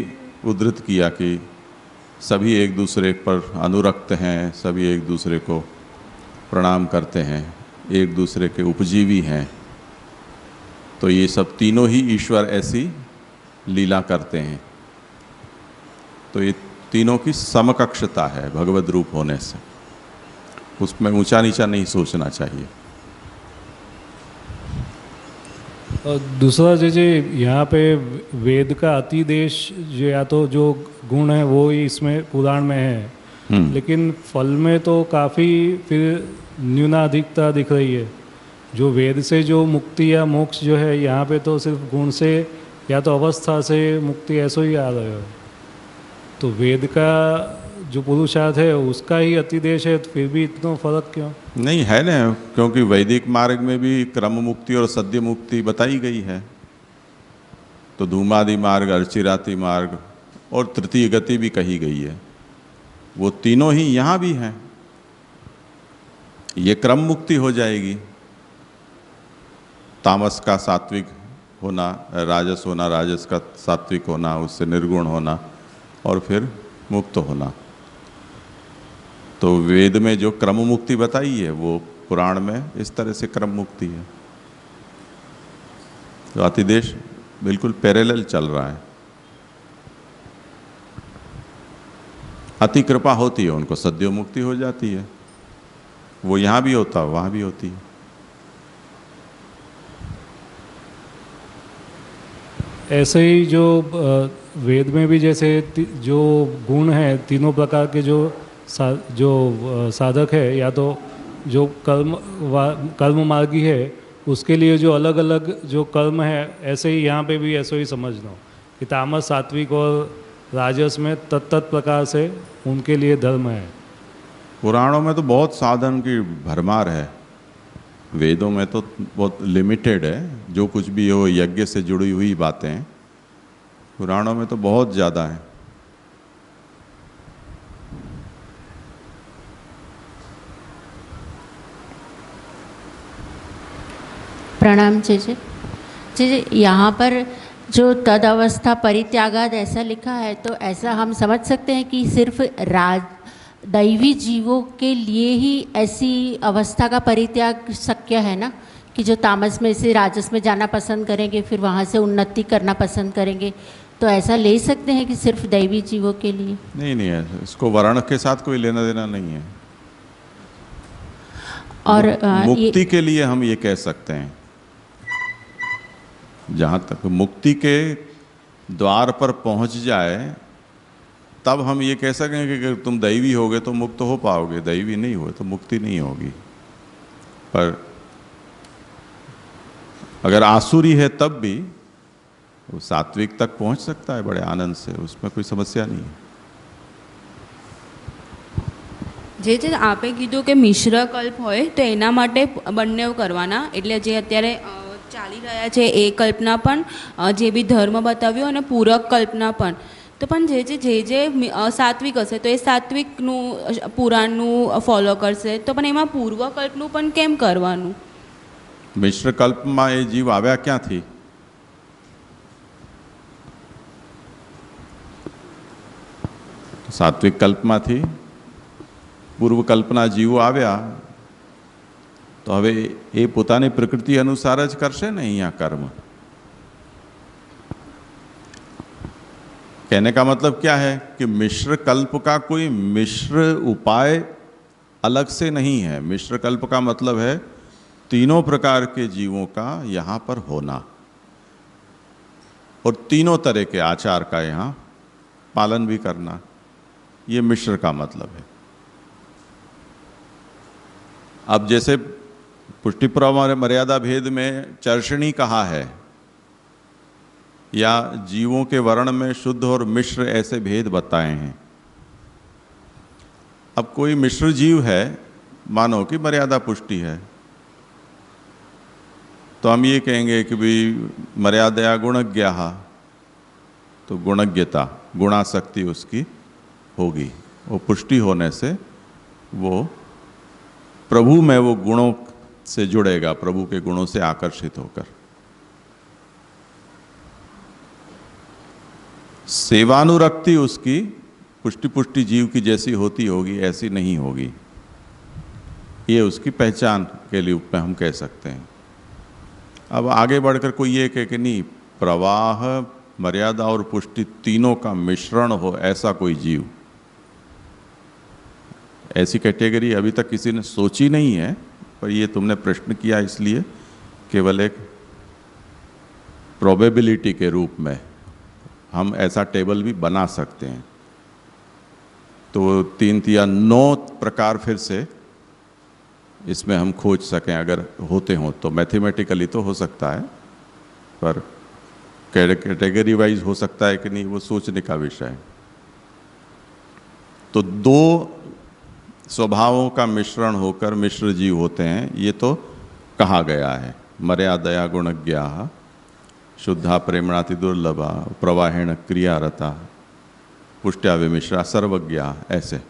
उद्धृत किया कि सभी एक दूसरे पर अनुरक्त हैं, सभी एक दूसरे को प्रणाम करते हैं, एक दूसरे के उपजीवी हैं। तो ये सब तीनों ही ईश्वर ऐसी लीला करते हैं। तो ये तीनों की समकक्षता है भगवद रूप होने से, उसमें ऊंचा नीचा नहीं सोचना चाहिए। और दूसरा जैसे यहाँ पे वेद का अतिदेश जो या तो जो गुण है वो ही इसमें पुराण में है, लेकिन फल में तो काफ़ी फिर न्यूनाधिकता दिख रही है। जो वेद से जो मुक्ति या मोक्ष जो है, यहाँ पे तो सिर्फ गुण से या तो अवस्था से मुक्ति ऐसा ही आ रहा है। तो वेद का जो पुरुषार्थ है उसका ही अतिदेश है, तो फिर भी इतना फर्क क्यों? नहीं है ना, क्योंकि वैदिक मार्ग में भी क्रम मुक्ति और सद्य मुक्ति बताई गई है। तो धूमादि मार्ग, अर्चिराति मार्ग और तृतीय गति भी कही गई है। वो तीनों ही यहाँ भी हैं। ये क्रम मुक्ति हो जाएगी, तामस का सात्विक होना, राजस होना, राजस का सात्विक होना, उससे निर्गुण होना और फिर मुक्त होना। तो वेद में जो क्रम मुक्ति बताई है वो पुराण में इस तरह से क्रम मुक्ति है। तो अतिदेश बिल्कुल पैरेलल चल रहा है। अति कृपा होती है उनको सद्यो मुक्ति हो जाती है। वो यहाँ भी होता है, वहाँ भी होती है। ऐसे ही जो वेद में भी जैसे जो गुण है तीनों प्रकार के जो साधक है, या तो जो कर्म मार्गी है उसके लिए जो अलग अलग जो कर्म है, ऐसे ही यहाँ पे भी ऐसे ही समझना कि तामस, सात्विक और राजस में तत्त प्रकार से उनके लिए धर्म है। पुराणों में तो बहुत साधन की भरमार है, वेदों में तो बहुत लिमिटेड है। जो कुछ भी हो यज्ञ से जुड़ी हुई बातें हैं, पुराणों में तो बहुत ज़्यादा है। प्रणाम जी जी जी। यहाँ पर जो तद अवस्था परित्यागाद ऐसा लिखा है, तो ऐसा हम समझ सकते हैं कि सिर्फ दैवी जीवों के लिए ही ऐसी अवस्था का परित्याग शक्य है ना, कि जो तामस में से राजस में जाना पसंद करेंगे, फिर वहाँ से उन्नति करना पसंद करेंगे, तो ऐसा ले सकते हैं कि सिर्फ दैवी जीवों के लिए? नहीं है, इसको वर्ण के साथ कोई लेना देना नहीं है। और मुक्ति के लिए हम ये कह सकते हैं, जहाँ तक मुक्ति के द्वार पर पहुँच जाए तब हम ये कह सकेंगे कि तुम दैवी होगे तो मुक्त हो पाओगे, दैवी नहीं हुए तो मुक्ति नहीं होगी। पर अगर आसुरी है तब भी वो सात्विक तक पहुंच सकता है बड़े आनंद से, उसमें कोई समस्या नहीं है। જે આપે કીધું કે મિશ્ર કલ્પ હોય તો એના માટે બંને કરવાના, એટલે જે અત્યારે ચાલી રહ્યા છે એ કલ્પના પણ, જે બી ધર્મ બતાવ્યો અને પૂરક કલ્પના પણ, તો પણ જે સાત્વિક હશે તો એ સાત્વિકનું પુરાણનું ફોલો કરશે, તો પણ એમાં પૂર્વ કલ્પનું પણ કેમ કરવાનું? મિશ્ર કલ્પમાં એ જીવ આવ્યા ક્યાંથી? સાત્વિક કલ્પમાંથી પૂર્વ કલ્પના જીવો આવ્યા, તો હવે એ પોતાની પ્રકૃતિ અનુસાર જ કરશે ને અહીંયા કર્મ। कहने का मतलब क्या है कि मिश्र कल्प का कोई मिश्र उपाय अलग से नहीं है। मिश्र कल्प का मतलब है तीनों प्रकार के जीवों का यहाँ पर होना और तीनों तरह के आचार का यहाँ पालन भी करना, ये मिश्र का मतलब है। अब जैसे पुष्टिप्रव मर्यादा भेद में चर्षणी कहा है, या जीवों के वर्ण में शुद्ध और मिश्र ऐसे भेद बताए हैं। अब कोई मिश्र जीव है, मानो कि मर्यादा पुष्टि है, तो हम ये कहेंगे कि भाई मर्यादया गुणज्ञा, तो गुणज्ञता, गुणासक्ति उसकी होगी। वो पुष्टि होने से वो प्रभु में वो गुणों से जुड़ेगा, प्रभु के गुणों से आकर्षित होकर। सेवानुरक्ति उसकी पुष्टि जीव की जैसी होती होगी, ऐसी नहीं होगी। ये उसकी पहचान के लिए में हम कह सकते हैं। अब आगे बढ़कर कोई ये कहे कि नहीं, प्रवाह, मर्यादा और पुष्टि तीनों का मिश्रण हो ऐसा कोई जीव, ऐसी कैटेगरी अभी तक किसी ने सोची नहीं है। पर ये तुमने प्रश्न किया इसलिए केवल एक प्रोबेबिलिटी के रूप में हम ऐसा टेबल भी बना सकते हैं। तो 3 या 9 प्रकार फिर से इसमें हम खोज सकें, अगर होते हों तो। मैथमेटिकली तो हो सकता है, पर कैटेगरी वाइज हो सकता है कि नहीं, वो सोचने का विषय है। तो 2 स्वभावों का मिश्रण होकर मिश्र जीव होते हैं, ये तो कहा गया है। मर्यादया गुणज्ञा शुद्धा प्रेमणाति दुर्लभा प्रवाहेण क्रियारता पुष्ट्या विमिश्रा सर्वज्ञा, ऐसे।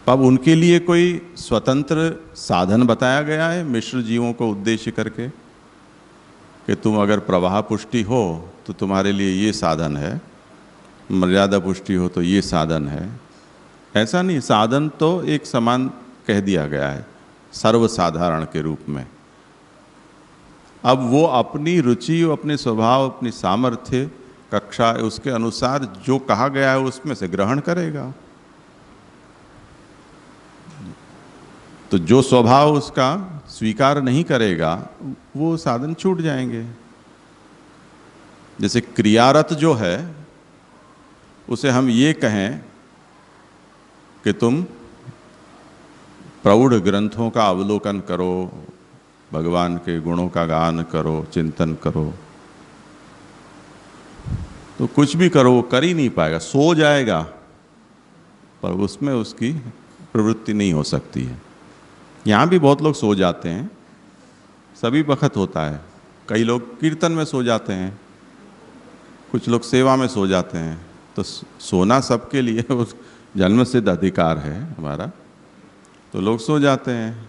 अब उनके लिए कोई स्वतंत्र साधन बताया गया है मिश्र जीवों को उद्देश्य करके कि तुम अगर प्रवाह पुष्टि हो तो तुम्हारे लिए ये साधन है, मर्यादा पुष्टि हो तो ये साधन है? ऐसा नहीं, साधन तो एक समान कह दिया गया है सर्वसाधारण के रूप में। अब वो अपनी रुचि, अपने स्वभाव, अपनी सामर्थ्य, कक्षा, उसके अनुसार जो कहा गया है उसमें से ग्रहण करेगा। तो जो स्वभाव उसका स्वीकार नहीं करेगा वो साधन छूट जाएंगे। जैसे क्रियारत जो है उसे हम ये कहें कि तुम प्रौढ़ ग्रंथों का अवलोकन करो, भगवान के गुणों का गान करो, चिंतन करो, तो कुछ भी करो वो कर ही नहीं पाएगा, सो जाएगा, पर उसमें उसकी प्रवृत्ति नहीं हो सकती है। यहाँ भी बहुत लोग सो जाते हैं, सभी वक्त होता है। कई लोग कीर्तन में सो जाते हैं, कुछ लोग सेवा में सो जाते हैं। तो सोना सबके लिए उस जन्म सिद्ध अधिकार है हमारा, तो लोग सो जाते हैं,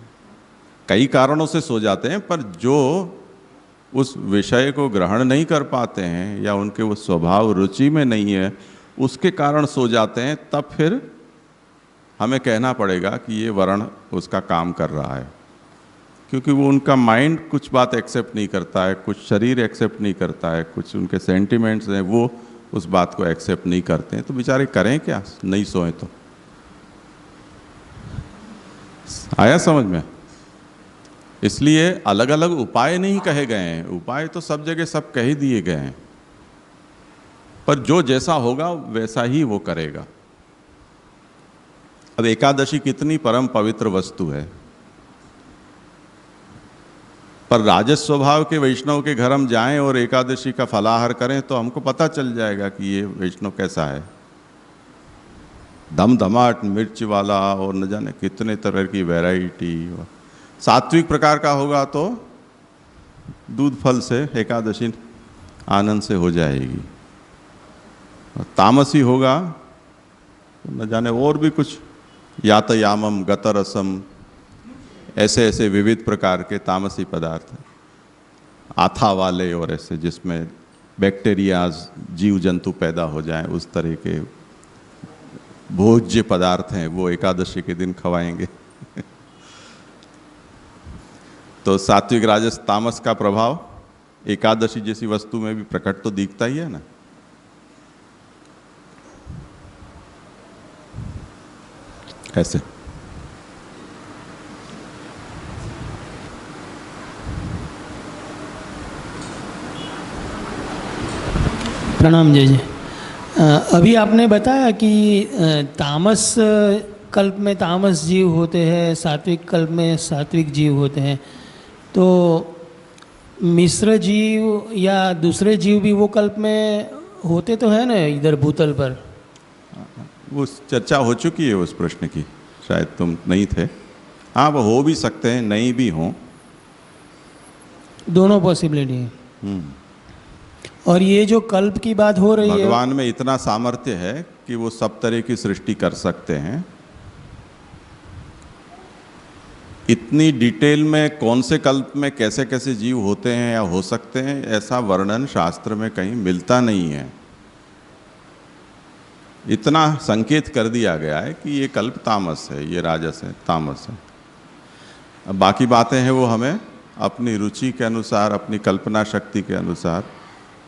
कई कारणों से सो जाते हैं। पर जो उस विषय को ग्रहण नहीं कर पाते हैं या उनके वो स्वभाव रुचि में नहीं है, उसके कारण सो जाते हैं, तब फिर हमें कहना पड़ेगा कि ये वर्ण उसका काम कर रहा है, क्योंकि वो उनका माइंड कुछ बात एक्सेप्ट नहीं करता है, कुछ शरीर एक्सेप्ट नहीं करता है, कुछ उनके सेंटिमेंट्स हैं वो उस बात को एक्सेप्ट नहीं करते हैं। तो बेचारे करें क्या, नहीं सोए तो। आया समझ में? इसलिए अलग अलग उपाय नहीं कहे गए हैं, उपाय तो सब जगह सब कह ही दिए गए हैं, पर जो जैसा होगा वैसा ही वो करेगा। अब एकादशी कितनी परम पवित्र वस्तु है, पर राजस स्वभाव के वैष्णव के घर हम जाएं और एकादशी का फलाहार करें तो हमको पता चल जाएगा कि ये वैष्णव कैसा है। धमधमाट मिर्च वाला और न जाने कितने तरह की वैरायटी। सात्विक प्रकार का होगा तो दूध फल से एकादशी आनंद से हो जाएगी, और तामसी होगा तो न जाने और भी कुछ, यातयामम गतरसम, ऐसे ऐसे विविध प्रकार के तामसी पदार्थ, आथा वाले और ऐसे जिसमें बैक्टीरियाज, जीव जंतु पैदा हो जाएं, उस तरह के भोज्य पदार्थ हैं वो एकादशी के दिन खवाएंगे। तो सात्विक राजस तामस का प्रभाव एकादशी जैसी वस्तु में भी प्रकट तो दिखता ही है ना। ऐसे प्रणाम जय जी। अभी आपने बताया कि तामस कल्प में तामस जीव होते हैं, सात्विक कल्प में सात्विक जीव होते हैं, तो मिश्र जीव या दूसरे जीव भी वो कल्प में होते तो है ना इधर भूतल पर? वो चर्चा हो चुकी है उस प्रश्न की, शायद तुम नहीं थे। हाँ, वो हो भी सकते हैं, नहीं भी हों, दोनों पॉसिबिलिटी है। और ये जो कल्प की बात हो रही है, भगवान में इतना सामर्थ्य है कि वो सब तरह की सृष्टि कर सकते हैं। इतनी डिटेल में कौन से कल्प में कैसे कैसे जीव होते हैं या हो सकते हैं, ऐसा वर्णन शास्त्र में कहीं मिलता नहीं है। इतना संकेत कर दिया गया है कि ये कल्प तामस है, ये राजस है, तामस है। अब बाकी बातें हैं वो हमें अपनी रुचि के अनुसार, अपनी कल्पना शक्ति के अनुसार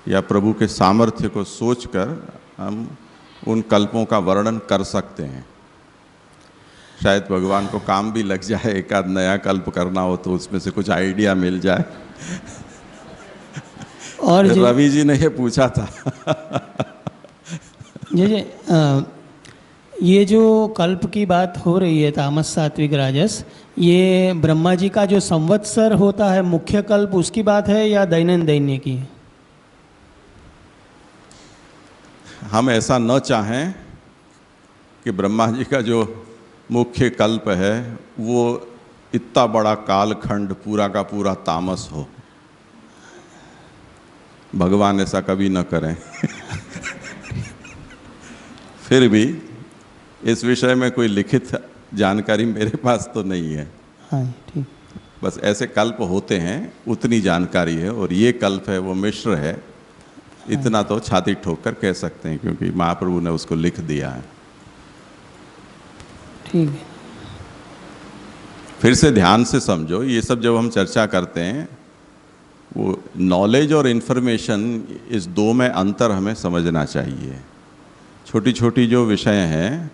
या प्रभु के सामर्थ्य को सोचकर हम उन कल्पों का वर्णन कर सकते हैं। शायद भगवान को काम भी लग जाए, एक आध नया कल्प करना हो तो उसमें से कुछ आइडिया मिल जाए। और रवि जी ने ये पूछा था। ये जो कल्प की बात हो रही है, तामस सात्विक राजस, ये ब्रह्मा जी का जो संवत्सर होता है मुख्य कल्प, उसकी बात है या दैन्य की? हम ऐसा न चाहें कि ब्रह्मा जी का जो मुख्य कल्प है वो इतना बड़ा कालखंड पूरा का पूरा तामस हो। भगवान ऐसा कभी न करें। फिर भी इस विषय में कोई लिखित जानकारी मेरे पास तो नहीं है। हाँ, ठीक। बस ऐसे कल्प होते हैं उतनी जानकारी है, और ये कल्प है वो मिश्र है, इतना तो छाती ठोक कर कह सकते हैं क्योंकि महाप्रभु ने उसको लिख दिया है। ठीक है। फिर से ध्यान से समझो, ये सब जब हम चर्चा करते हैं वो नॉलेज और इन्फॉर्मेशन, इस दो में अंतर हमें समझना चाहिए। छोटी छोटी जो विषय हैं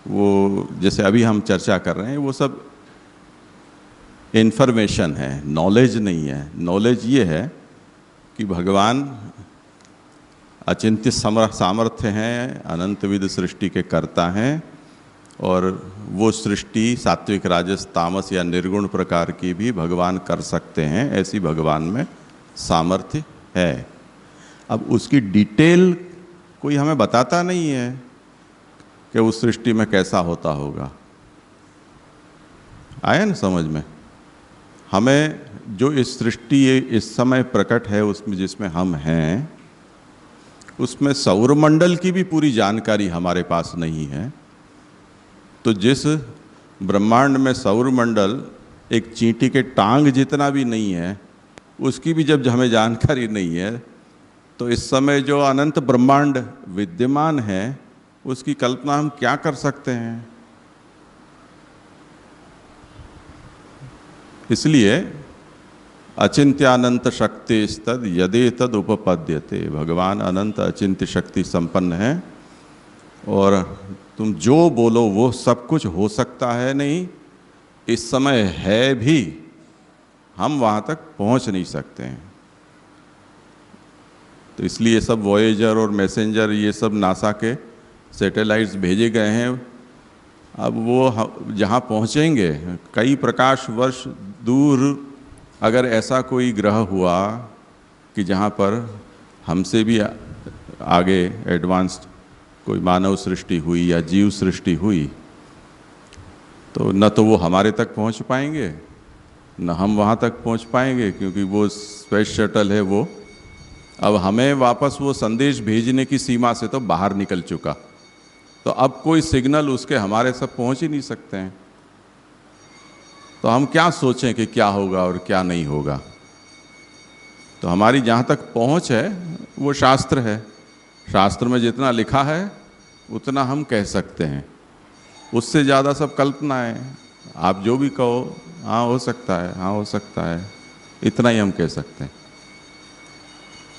वो जैसे अभी हम चर्चा कर रहे हैं वो सब इन्फॉर्मेशन है, नॉलेज नहीं है। नॉलेज ये है कि भगवान अचिंत्य सामर्थ्य हैं, अनंतविध सृष्टि के कर्ता हैं, और वो सृष्टि सात्विक राजस तामस या निर्गुण प्रकार की भी भगवान कर सकते हैं, ऐसी भगवान में सामर्थ्य है। अब उसकी डिटेल कोई हमें बताता नहीं है कि उस सृष्टि में कैसा होता होगा। आया ना समझ में? हमें जो इस सृष्टि इस समय प्रकट है उसमें, जिसमें हम हैं, उसमें सौरमंडल की भी पूरी जानकारी हमारे पास नहीं है। तो जिस ब्रह्मांड में सौरमंडल एक चींटी के टांग जितना भी नहीं है, उसकी भी जब हमें जानकारी नहीं है, तो इस समय जो अनंत ब्रह्मांड विद्यमान है उसकी कल्पना हम क्या कर सकते हैं? इसलिए अचिंत्यानंत शक्ति तद यदि तद उपपद्यते, भगवान अनंत अचिंत्य शक्ति संपन्न है, और तुम जो बोलो वो सब कुछ हो सकता है। नहीं, इस समय है भी, हम वहाँ तक पहुँच नहीं सकते हैं। तो इसलिए सब वॉयेजर और मैसेंजर, ये सब नासा के सैटेलाइट्स भेजे गए हैं। अब वो जहाँ पहुँचेंगे, कई प्रकाश वर्ष दूर अगर ऐसा कोई ग्रह हुआ कि जहाँ पर हमसे भी आगे एडवांस्ड कोई मानव सृष्टि हुई या जीव सृष्टि हुई, तो न तो वो हमारे तक पहुँच पाएंगे न हम वहाँ तक पहुँच पाएंगे, क्योंकि वो स्पेस शटल है, वो अब हमें वापस वो संदेश भेजने की सीमा से तो बाहर निकल चुका। तो अब कोई सिग्नल उसके हमारे सब पहुँच ही नहीं सकते हैं। तो हम क्या सोचें कि क्या होगा और क्या नहीं होगा? तो हमारी जहाँ तक पहुँच है वो शास्त्र है। शास्त्र में जितना लिखा है उतना हम कह सकते हैं, उससे ज़्यादा सब कल्पना है। आप जो भी कहो, हाँ हो सकता है, हाँ हो सकता है, इतना ही हम कह सकते हैं।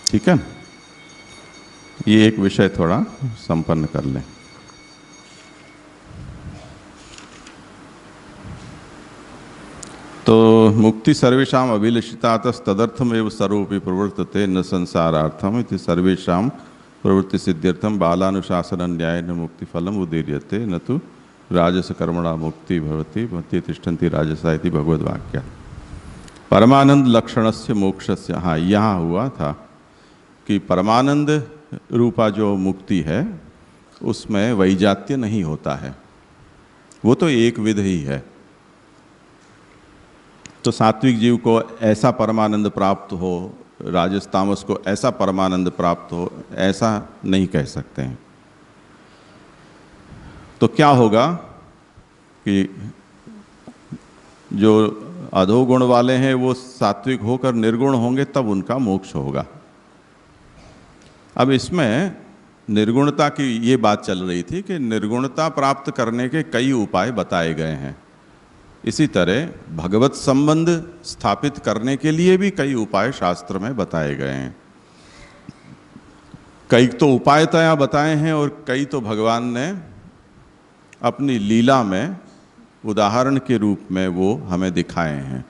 ठीक है, ये एक विषय थोड़ा संपन्न कर लें। तो मुक्ति सर्वेषाम अभिलषितातस् तदर्थमेव सर्वोपि प्रवर्तते न संसारार्थम इति सर्वेषाम प्रवृत्ति सिद्ध्यर्थम बालानुशासन न्यायेन मुक्ति फलम उदीर्यते न तो राजस कर्मणा मुक्ति भवति भक्ति तिष्ठन्ति राजसा इति भगवद्वाक्य। परमानंद लक्षणस्य मोक्षस्य, हाँ यहाँ हुआ था कि परमानंद रूपा जो मुक्ति है उसमें वैजात्य नहीं होता है, वो तो एक विध ही है। तो सात्विक जीव को ऐसा परमानंद प्राप्त हो राजस तामस को ऐसा परमानंद प्राप्त हो, ऐसा नहीं कह सकते हैं। तो क्या होगा कि जो अधोगुण वाले हैं वो सात्विक होकर निर्गुण होंगे, तब उनका मोक्ष होगा। अब इसमें निर्गुणता की ये बात चल रही थी कि निर्गुणता प्राप्त करने के कई उपाय बताए गए हैं। इसी तरह भगवत संबंध स्थापित करने के लिए भी कई उपाय शास्त्र में बताए गए हैं। कई तो उपायतया बताए हैं और कई तो भगवान ने अपनी लीला में उदाहरण के रूप में वो हमें दिखाए हैं।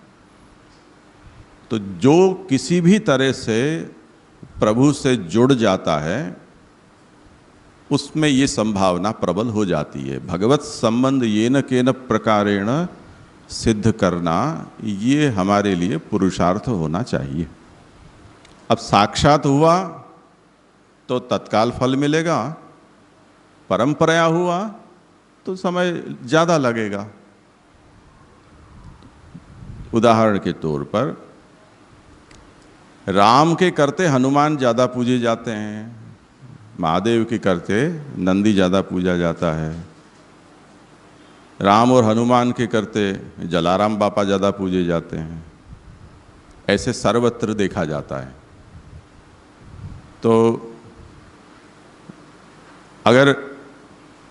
तो जो किसी भी तरह से प्रभु से जुड़ जाता है उसमें ये संभावना प्रबल हो जाती है। भगवत संबंध ये न केन प्रकारेण सिद्ध करना, ये हमारे लिए पुरुषार्थ होना चाहिए। अब साक्षात हुआ तो तत्काल फल मिलेगा, परंपरा हुआ तो समय ज़्यादा लगेगा। उदाहरण के तौर पर राम के करते हनुमान ज़्यादा पूजे जाते हैं, महादेव के करते नंदी ज़्यादा पूजा जाता है, राम और हनुमान के करते जलाराम बापा ज़्यादा पूजे जाते हैं। ऐसे सर्वत्र देखा जाता है। तो अगर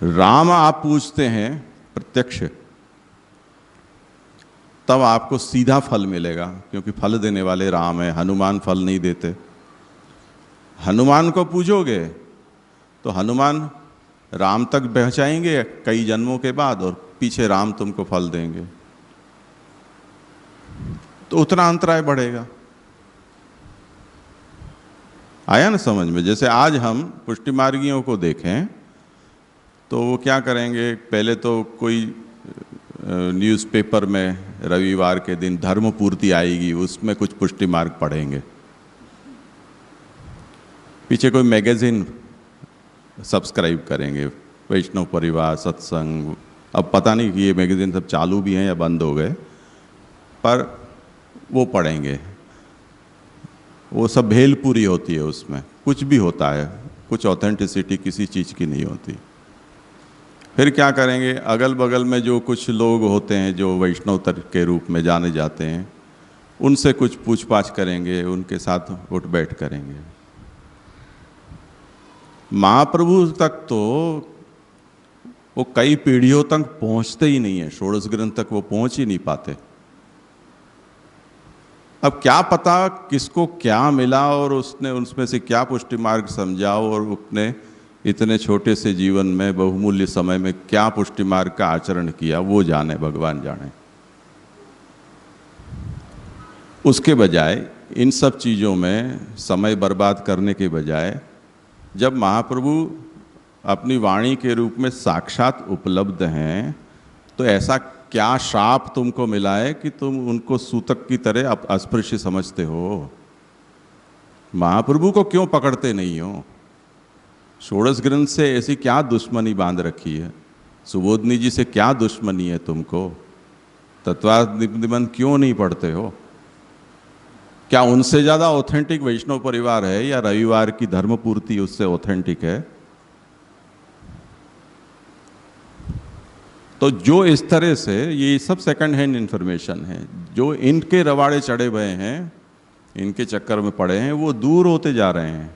राम आप पूजते हैं प्रत्यक्ष, तब आपको सीधा फल मिलेगा, क्योंकि फल देने वाले राम है, हनुमान फल नहीं देते। हनुमान को पूजोगे तो हनुमान राम तक पहुंचाएंगे कई जन्मों के बाद, और पीछे राम तुमको फल देंगे, तो उतना अंतराय बढ़ेगा। आया ना समझ में? जैसे आज हम पुष्टि मार्गियों को देखें तो वो क्या करेंगे, पहले तो कोई न्यूज़पेपर में रविवार के दिन धर्म पूर्ति आएगी, उसमें कुछ पुष्टि मार्ग पढ़ेंगे। पीछे कोई मैगजीन सब्सक्राइब करेंगे, वैष्णव परिवार, सत्संग। अब पता नहीं कि ये मैगजीन सब चालू भी हैं या बंद हो गए, पर वो पढ़ेंगे। वो सब भेलपुरी होती है, उसमें कुछ भी होता है, कुछ ऑथेंटिसिटी किसी चीज़ की नहीं होती। फिर क्या करेंगे, अगल बगल में जो कुछ लोग होते हैं जो वैष्णव तर्क के रूप में जाने जाते हैं, उनसे कुछ पूछ पाछ करेंगे, उनके साथ उठ बैठ करेंगे। महाप्रभु तक तो वो कई पीढ़ियों तक पहुंचते ही नहीं है, षोडश ग्रंथ तक वो पहुंच ही नहीं पाते। अब क्या पता किसको क्या मिला और उसने उसमें से क्या पुष्टि मार्ग समझा, और उसने इतने छोटे से जीवन में बहुमूल्य समय में क्या पुष्टि मार्ग का आचरण किया, वो जाने, भगवान जाने। उसके बजाय इन सब चीज़ों में समय बर्बाद करने के बजाय, जब महाप्रभु अपनी वाणी के रूप में साक्षात उपलब्ध हैं, तो ऐसा क्या श्राप तुमको मिला है कि तुम उनको सूतक की तरह अस्पृश्य समझते हो? महाप्रभु को क्यों पकड़ते नहीं हो? षोडश ग्रंथ से ऐसी क्या दुश्मनी बांध रखी है? सुबोधनी जी से क्या दुश्मनी है तुमको? तत्वादिमन क्यों नहीं पढ़ते हो? क्या उनसे ज़्यादा ऑथेंटिक वैष्णव परिवार है, या रविवार की धर्मपूर्ति उससे ऑथेंटिक है? तो जो इस तरह से, ये सब सेकंड हैंड इन्फॉर्मेशन है, जो इनके रवाड़े चढ़े हुए हैं, इनके चक्कर में पड़े हैं, वो दूर होते जा रहे हैं।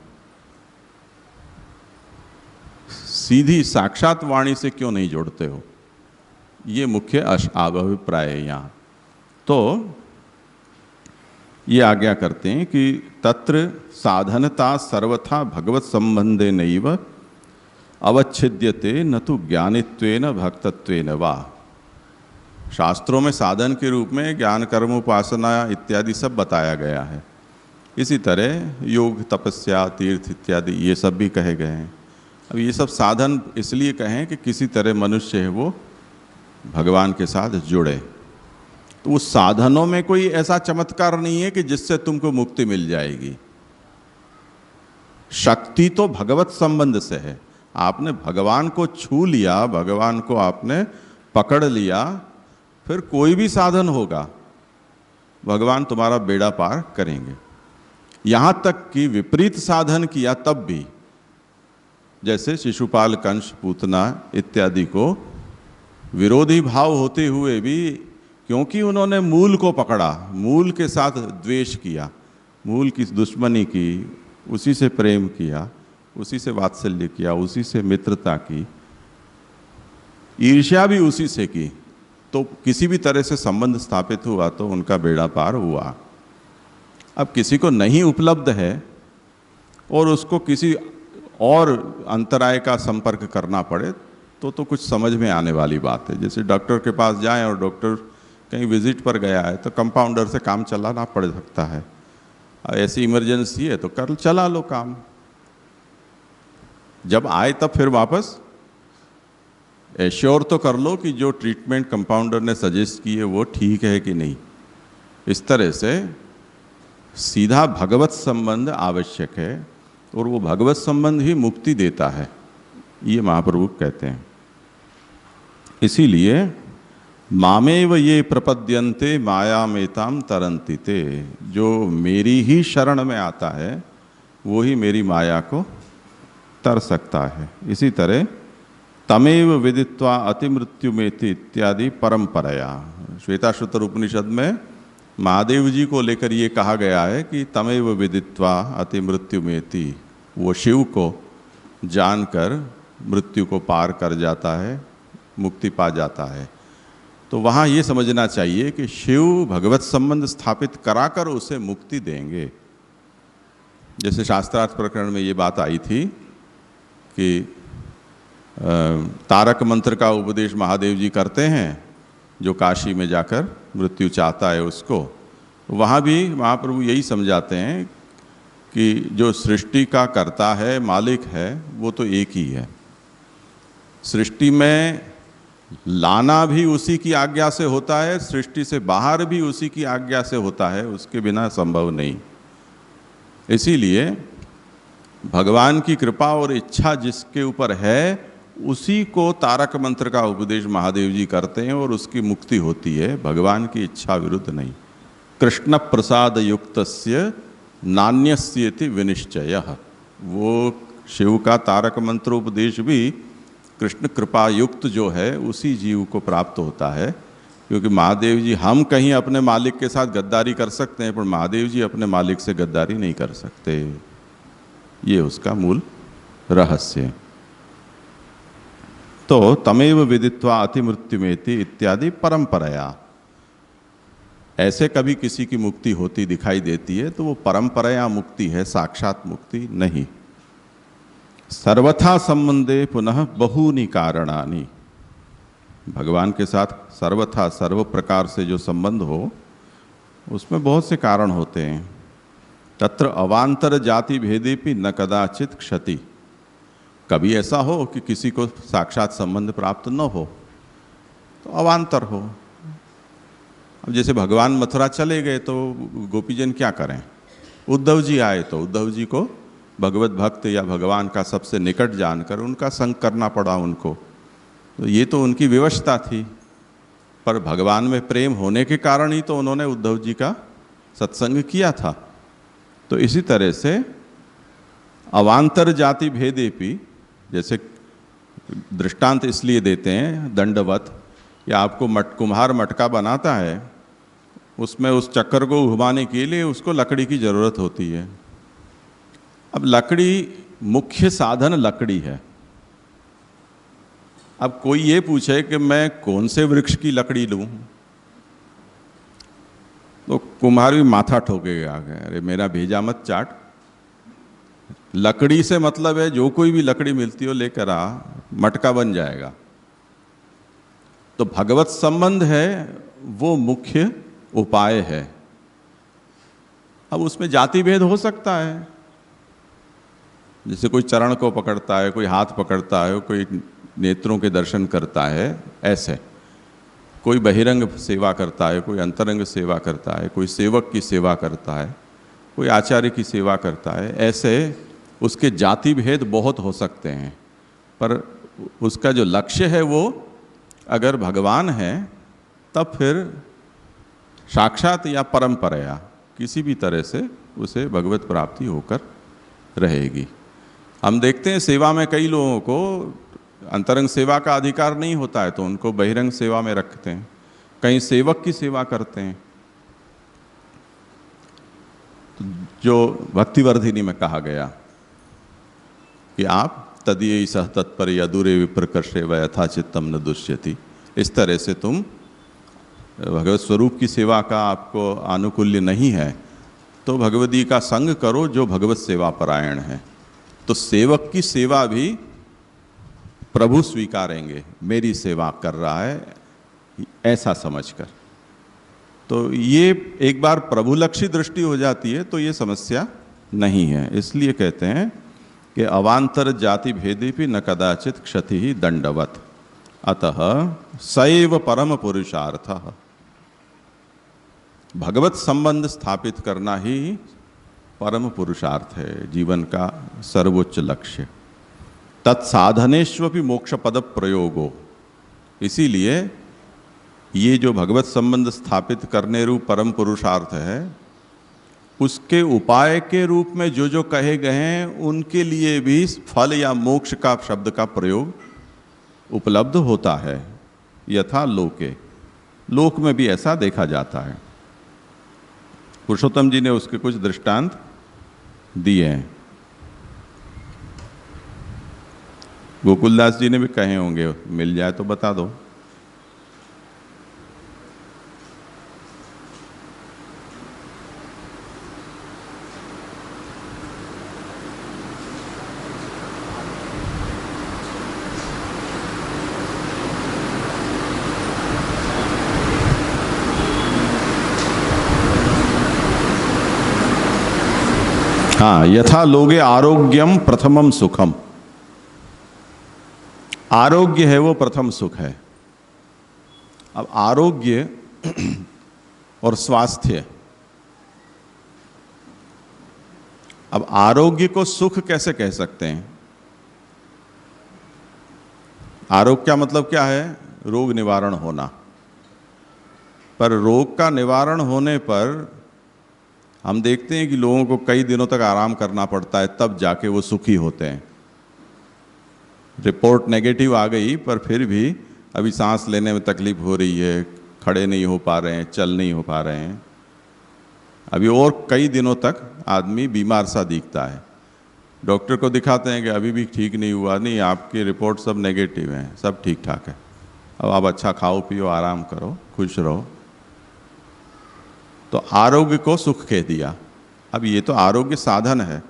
सीधी साक्षात वाणी से क्यों नहीं जोड़ते हो? ये मुख्य अभिप्राय है यहाँ। तो ये आज्ञा करते हैं कि तत्र साधनता सर्वथा भगवत संबंधे नैव अवच्छिद्यते न तो ज्ञानित्वेन भक्तत्वेन वा। शास्त्रों में साधन के रूप में ज्ञान, कर्म, उपासना इत्यादि सब बताया गया है। इसी तरह योग, तपस्या, तीर्थ इत्यादि ये सब भी कहे गए हैं। अब ये सब साधन इसलिए कहें कि किसी तरह मनुष्य है वो भगवान के साथ जुड़े। तो उस साधनों में कोई ऐसा चमत्कार नहीं है कि जिससे तुमको मुक्ति मिल जाएगी। शक्ति तो भगवत संबंध से है। आपने भगवान को छू लिया, भगवान को आपने पकड़ लिया, फिर कोई भी साधन होगा, भगवान तुम्हारा बेड़ा पार करेंगे। यहां तक कि विपरीत साधन किया तब भी, जैसे शिशुपाल, कंस, पूतना इत्यादि को विरोधी भाव होते हुए भी, क्योंकि उन्होंने मूल को पकड़ा, मूल के साथ द्वेष किया, मूल की दुश्मनी की, उसी से प्रेम किया, उसी से वात्सल्य किया, उसी से मित्रता की, ईर्ष्या भी उसी से की, तो किसी भी तरह से संबंध स्थापित हुआ तो उनका बेड़ा पार हुआ। अब किसी को नहीं उपलब्ध है और उसको किसी और अंतराय का संपर्क करना पड़े तो कुछ समझ में आने वाली बात है। जैसे डॉक्टर के पास जाएं और डॉक्टर कहीं विजिट पर गया है तो कंपाउंडर से काम चलाना पड़ सकता है। ऐसी इमरजेंसी है तो कर चला लो काम, जब आए तब फिर वापस एश्योर तो कर लो कि जो ट्रीटमेंट कंपाउंडर ने सजेस्ट की है वो ठीक है कि नहीं। इस तरह से सीधा भगवत संबंध आवश्यक है और वो भगवत संबंध ही मुक्ति देता है, ये महाप्रभु कहते हैं। इसीलिए मामेव ये प्रपद्यन्ते मायामेताम तरन्ति ते, जो मेरी ही शरण में आता है वो ही मेरी माया को तर सकता है। इसी तरह तमेव विदित्वा अतिमृत्युमेति इत्यादि परंपराया, श्वेताश्वतर उपनिषद में महादेव जी को लेकर ये कहा गया है कि तमेव विदित्वा अतिमृत्युमेति, वो शिव को जानकर मृत्यु को पार कर जाता है, मुक्ति पा जाता है। तो वहाँ ये समझना चाहिए कि शिव भगवत संबंध स्थापित कराकर उसे मुक्ति देंगे। जैसे शास्त्रार्थ प्रकरण में ये बात आई थी कि तारक मंत्र का उपदेश महादेव जी करते हैं, जो काशी में जाकर मृत्यु चाहता है उसको। वहाँ भी महाप्रभु यही समझाते हैं कि जो सृष्टि का कर्ता है, मालिक है, वो तो एक ही है। सृष्टि में लाना भी उसी की आज्ञा से होता है, सृष्टि से बाहर भी उसी की आज्ञा से होता है, उसके बिना संभव नहीं। इसीलिए भगवान की कृपा और इच्छा जिसके ऊपर है उसी को तारक मंत्र का उपदेश महादेव जी करते हैं और उसकी मुक्ति होती है, भगवान की इच्छा विरुद्ध नहीं। कृष्ण प्रसाद युक्तस्य नान्यस्येति विनिश्चयः, वो शिव का तारक मंत्र उपदेश भी कृष्ण कृपा युक्त जो है उसी जीव को प्राप्त होता है। क्योंकि महादेव जी, हम कहीं अपने मालिक के साथ गद्दारी कर सकते हैं पर महादेव जी अपने मालिक से गद्दारी नहीं कर सकते, ये उसका मूल रहस्य है। तो तमेव विदित्वा अतिमृत्युमेति इत्यादि परंपराया, ऐसे कभी किसी की मुक्ति होती दिखाई देती है तो वो परंपराया मुक्ति है, साक्षात मुक्ति नहीं। सर्वथा संबंधे पुनः बहूनि कारणानि, भगवान के साथ सर्वथा सर्व प्रकार से जो संबंध हो उसमें बहुत से कारण होते हैं। तत्र अवांतर जाति भेदेपि न कदाचित क्षति, कभी ऐसा हो कि किसी को साक्षात संबंध प्राप्त न हो तो अवांतर हो। अब जैसे भगवान मथुरा चले गए तो गोपीजन क्या करें, उद्धव जी आए तो उद्धव जी को भगवत भक्त या भगवान का सबसे निकट जानकर उनका संग करना पड़ा उनको, तो ये तो उनकी विवशता थी, पर भगवान में प्रेम होने के कारण ही तो उन्होंने उद्धव जी का सत्संग किया था। तो इसी तरह से अवांतर जाति भेदेपि, जैसे दृष्टांत इसलिए देते हैं दंडवत, या आपको कुम्हार मटका बनाता है, उसमें उस चक्कर को घुमाने के लिए उसको लकड़ी की ज़रूरत होती है। अब लकड़ी, मुख्य साधन लकड़ी है। अब कोई ये पूछे कि मैं कौन से वृक्ष की लकड़ी लूं, तो कुम्हार भी माथा ठोकेगा, अरे मेरा भेजा मत चाट, लकड़ी से मतलब है जो कोई भी लकड़ी मिलती हो लेकर आ, मटका बन जाएगा। तो भगवत संबंध है वो मुख्य उपाय है। अब उसमें जाति भेद हो सकता है, जैसे कोई चरण को पकड़ता है, कोई हाथ पकड़ता है, कोई नेत्रों के दर्शन करता है, ऐसे कोई बहिरंग सेवा करता है, कोई अंतरंग सेवा करता है, कोई सेवक की सेवा करता है, कोई आचार्य की सेवा करता है, ऐसे उसके जाति भेद बहुत हो सकते हैं। पर उसका जो लक्ष्य है वो अगर भगवान है तब फिर साक्षात या परंपराया, किसी भी तरह से उसे भगवत प्राप्ति होकर रहेगी। हम देखते हैं सेवा में कई लोगों को अंतरंग सेवा का अधिकार नहीं होता है तो उनको बहिरंग सेवा में रखते हैं, कहीं सेवक की सेवा करते हैं। तो जो भक्तिवर्धिनी में कहा गया कि आप तदीय सह तत्पर या दूरे विप्रकर्षे व यथा चित्तम न दुष्यति, इस तरह से तुम भगवत स्वरूप की सेवा का आपको आनुकूल्य नहीं है तो भगवदी का संग करो जो भगवत सेवा परायण है। तो सेवक की सेवा भी प्रभु स्वीकारेंगे, मेरी सेवा कर रहा है ऐसा समझकर। तो ये एक बार प्रभुलक्षी दृष्टि हो जाती है तो ये समस्या नहीं है। इसलिए कहते हैं कि अवांतर जाति भेदी भी न कदाचित क्षति ही दंडवत, अतः सैव परम पुरुषार्थः। भगवत संबंध स्थापित करना ही परम पुरुषार्थ है, जीवन का सर्वोच्च लक्ष्य। तत्साधनेष्वपि मोक्ष पद प्रयोगो, इसीलिए ये जो भगवत संबंध स्थापित करने रूप परम पुरुषार्थ है उसके उपाय के रूप में जो जो कहे गए हैं उनके लिए भी फल या मोक्ष का शब्द का प्रयोग उपलब्ध होता है। यथा लोके, लोक में भी ऐसा देखा जाता है। पुरुषोत्तम जी ने उसके कुछ दृष्टांत दिए हैं, गोकुलदास जी ने भी कहे होंगे, मिल जाए तो बता दो। हाँ, यथा लोगे आरोग्यम प्रथमम सुखम, आरोग्य है वो प्रथम सुख है। अब आरोग्य और स्वास्थ्य, अब आरोग्य को सुख कैसे कह सकते हैं? आरोग्य का मतलब क्या है? रोग निवारण होना। पर रोग का निवारण होने पर हम देखते हैं कि लोगों को कई दिनों तक आराम करना पड़ता है, तब जाके वो सुखी होते हैं। रिपोर्ट नेगेटिव आ गई पर फिर भी अभी सांस लेने में तकलीफ हो रही है, खड़े नहीं हो पा रहे हैं, चल नहीं हो पा रहे हैं, अभी और कई दिनों तक आदमी बीमार सा दिखता है। डॉक्टर को दिखाते हैं कि अभी भी ठीक नहीं हुआ, नहीं आपकी रिपोर्ट सब नेगेटिव हैं, सब ठीक ठाक है, अब आप अच्छा खाओ पियो, आराम करो, खुश रहो। तो आरोग्य को सुख कह दिया। अब ये तो आरोग्य साधन है,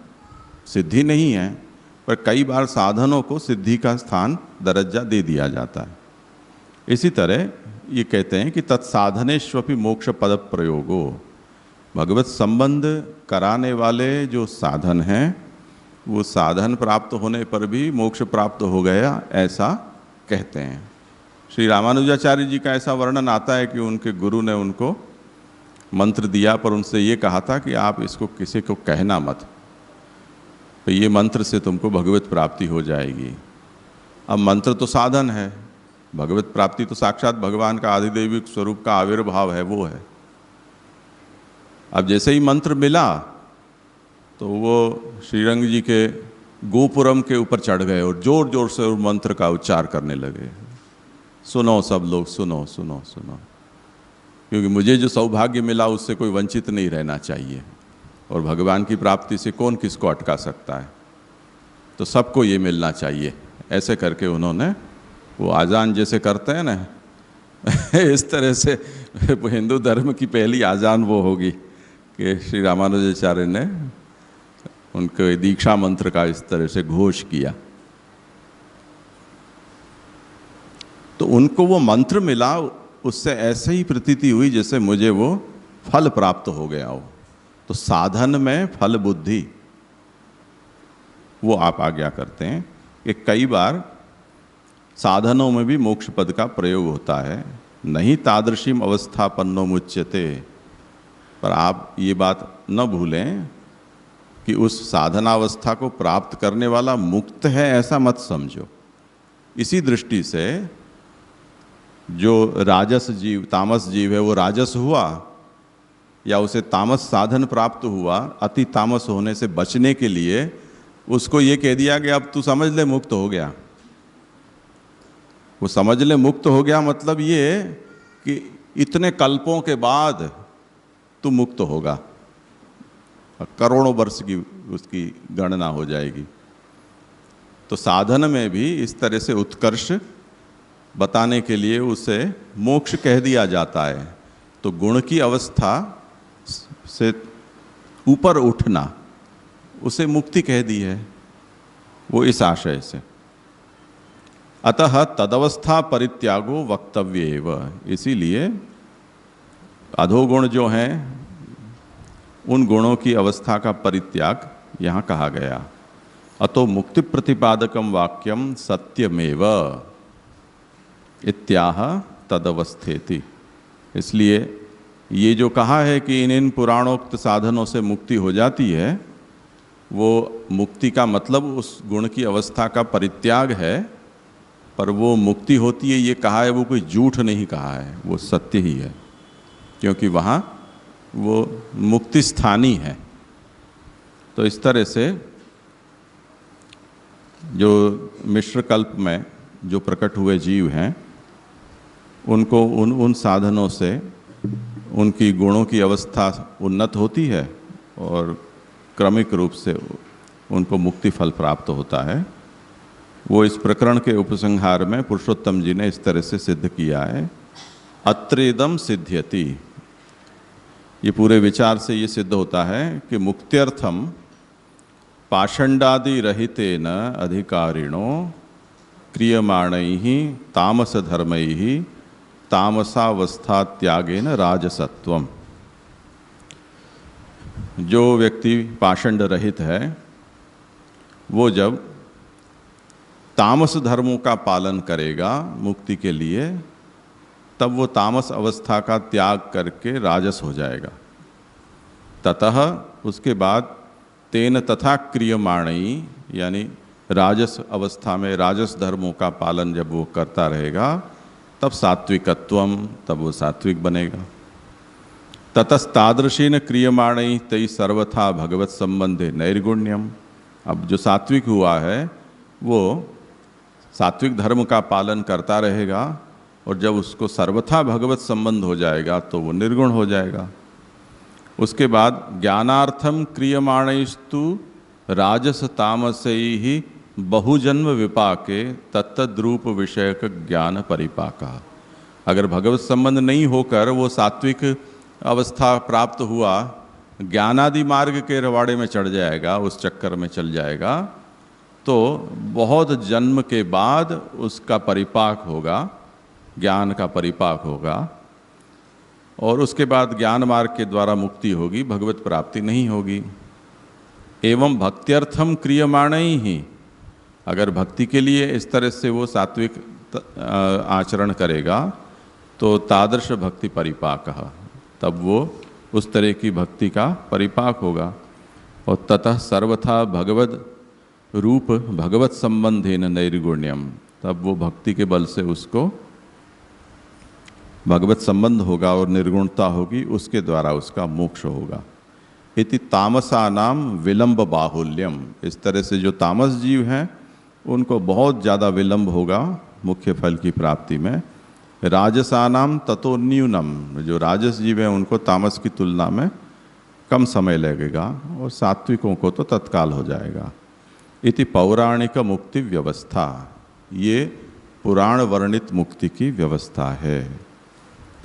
सिद्धि नहीं है, पर कई बार साधनों को सिद्धि का स्थान दर्जा दे दिया जाता है। इसी तरह ये कहते हैं कि तत्साधनेष्वपि मोक्ष पद प्रयोगो, भगवत संबंध कराने वाले जो साधन हैं वो साधन प्राप्त होने पर भी मोक्ष प्राप्त हो गया ऐसा कहते हैं। श्री रामानुजाचार्य जी का ऐसा वर्णन आता है कि उनके गुरु ने उनको मंत्र दिया पर उनसे ये कहा था कि आप इसको किसी को कहना मत, तो ये मंत्र से तुमको भगवत प्राप्ति हो जाएगी। अब मंत्र तो साधन है, भगवत प्राप्ति तो साक्षात भगवान का आदिदैविक स्वरूप का आविर्भाव है, वो है। अब जैसे ही मंत्र मिला तो वो श्रीरंग जी के गोपुरम के ऊपर चढ़ गए और जोर जोर से उस मंत्र का उच्चार करने लगे, सुनो सब लोग, सुनो सुनो सुनो, क्योंकि मुझे जो सौभाग्य मिला उससे कोई वंचित नहीं रहना चाहिए, और भगवान की प्राप्ति से कौन किसको अटका सकता है, तो सबको ये मिलना चाहिए। ऐसे करके उन्होंने वो आजान जैसे करते हैं ना इस तरह से हिंदू धर्म की पहली आजान वो होगी कि श्री रामानुजाचार्य ने उनके दीक्षा मंत्र का इस तरह से घोष किया। तो उनको वो मंत्र मिला, उससे ऐसे ही प्रतीति हुई जैसे मुझे वो फल प्राप्त हो गया हो। तो साधन में फल बुद्धि वो आप आज्ञा करते हैं कि कई बार साधनों में भी मोक्ष पद का प्रयोग होता है। नहीं तादृशीम अवस्थापन्नो मुच्यते, पर आप ये बात न भूलें कि उस साधनावस्था को प्राप्त करने वाला मुक्त है ऐसा मत समझो। इसी दृष्टि से जो राजस जीव तामस जीव है वो राजस हुआ या उसे तामस साधन प्राप्त हुआ, अति तामस होने से बचने के लिए उसको ये कह दिया कि अब तू समझ ले मुक्त हो गया। वो समझ ले मुक्त हो गया मतलब ये कि इतने कल्पों के बाद तू मुक्त होगा, करोड़ों वर्ष की उसकी गणना हो जाएगी। तो साधन में भी इस तरह से उत्कर्ष बताने के लिए उसे मोक्ष कह दिया जाता है। तो गुण की अवस्था से ऊपर उठना उसे मुक्ति कह दी है, वो इस आशय से। अतः तदवस्था परित्यागो वक्तव्य एव, इसीलिए अधोगुण जो हैं उन गुणों की अवस्था का परित्याग यहाँ कहा गया। अतो मुक्ति प्रतिपादकम वाक्यम सत्यमेव इत्याह तदवस्थेति। इसलिए ये जो कहा है कि इन पुराणोक्त साधनों से मुक्ति हो जाती है, वो मुक्ति का मतलब उस गुण की अवस्था का परित्याग है, पर वो मुक्ति होती है ये कहा है वो कोई झूठ नहीं कहा है, वो सत्य ही है, क्योंकि वहाँ वो मुक्ति स्थानी है। तो इस तरह से जो मिश्र कल्प में जो प्रकट हुए जीव हैं उनको उन साधनों से उनकी गुणों की अवस्था उन्नत होती है और क्रमिक रूप से उनको मुक्ति फल प्राप्त होता है। वो इस प्रकरण के उपसंहार में पुरुषोत्तम जी ने इस तरह से सिद्ध किया है, अत्रेदम सिद्ध्यति। ये पूरे विचार से ये सिद्ध होता है कि मुक्त्यर्थम पाषंडादि रहितेन अधिकारिणो क्रियमाणैः तामस धर्मैः तामसावस्था त्यागेन राजसत्वम। जो व्यक्ति पाषंड रहित है वो जब तामस धर्मों का पालन करेगा मुक्ति के लिए, तब वो तामस अवस्था का त्याग करके राजस हो जाएगा। ततः उसके बाद तेन तथा क्रियमाणी, यानी राजस अवस्था में राजस धर्मों का पालन जब वो करता रहेगा तब सात्विकत्वम, तब वो सात्विक बनेगा। ततस्तादृशीन क्रियमाणी तई सर्वथा भगवत संबंधे नैर्गुण्यम। अब जो सात्विक हुआ है वो सात्विक धर्म का पालन करता रहेगा और जब उसको सर्वथा भगवत संबंध हो जाएगा तो वो निर्गुण हो जाएगा। उसके बाद ज्ञानार्थम क्रियमाणैस्तु राजस तामसैः बहुजन्म विपाके तत्तद्रूप विषयक ज्ञान परिपाका। अगर भगवत संबंध नहीं होकर वो सात्विक अवस्था प्राप्त हुआ, ज्ञानादि मार्ग के रवाड़े में चढ़ जाएगा, उस चक्कर में चल जाएगा, तो बहुत जन्म के बाद उसका परिपाक होगा, ज्ञान का परिपाक होगा, और उसके बाद ज्ञान मार्ग के द्वारा मुक्ति होगी, भगवत प्राप्ति नहीं होगी। एवं भक्त्यर्थम क्रियमाणैः ही, अगर भक्ति के लिए इस तरह से वो सात्विक आचरण करेगा तो तादृश भक्ति परिपाकः, तब वो उस तरह की भक्ति का परिपाक होगा। और ततः सर्वथा भगवद रूप भगवत संबंधेन नैर्गुण्यम, तब वो भक्ति के बल से उसको भगवत संबंध होगा और निर्गुणता होगी, उसके द्वारा उसका मोक्ष होगा। इति तामसानाम विलंब बाहुल्यम। इस तरह से जो तामस जीव हैं उनको बहुत ज़्यादा विलंब होगा मुख्य फल की प्राप्ति में। राजसानाम ततो न्यूनम, जो राजस जीव हैं उनको तामस की तुलना में कम समय लगेगा और सात्विकों को तो तत्काल हो जाएगा। इति पौराणिक मुक्ति व्यवस्था, ये पुराण वर्णित मुक्ति की व्यवस्था है।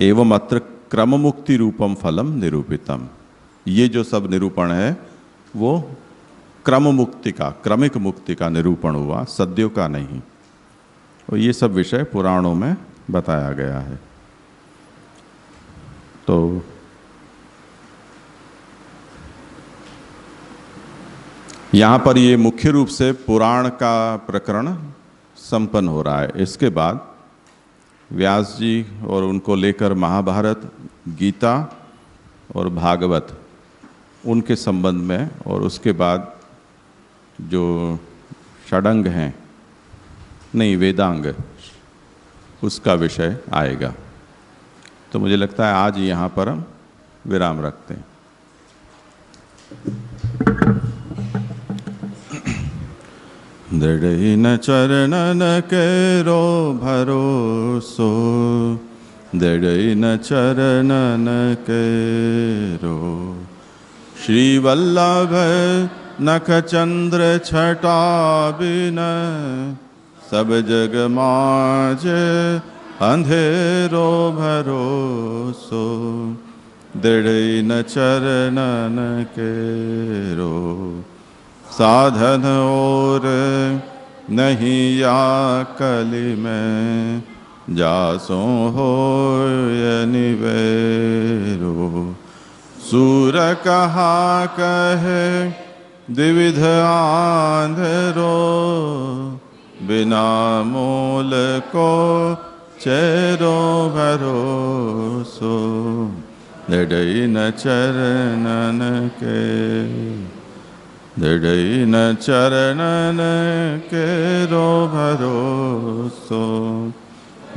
एवं अत्र क्रम मुक्ति रूपम फलम निरूपितम। ये जो सब निरूपण है वो क्रम मुक्ति का, क्रमिक मुक्ति का निरूपण हुआ, सद्यों का नहीं। और ये सब विषय पुराणों में बताया गया है। तो यहाँ पर ये मुख्य रूप से पुराण का प्रकरण संपन्न हो रहा है। इसके बाद व्यास जी और उनको लेकर महाभारत, गीता और भागवत, उनके संबंध में, और उसके बाद जो षडंग हैं, नहीं वेदांग, उसका विषय आएगा। तो मुझे लगता है आज यहाँ पर हम विराम रखते हैं। दृढ़ न चरणन केरो भरोसो, दृढ़ न चरणन केरो। श्री वल्लभ नख चंद्र छटा बिन, सब जग माज अंधेरो भरोसो। दृढ़ न चरणन केरो, साधन और नहीं या कली में, जासो हो निवेरो। सूर कहा कहे द्विविध आंधरो, बिना मोल को चेरो भरोसो। दृढ़ न चरणन के, दृढ़ न चरणन केरो भरोसो।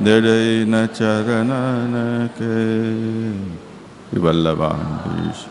दृढ़ न चरणन के। वल्लभाधीश।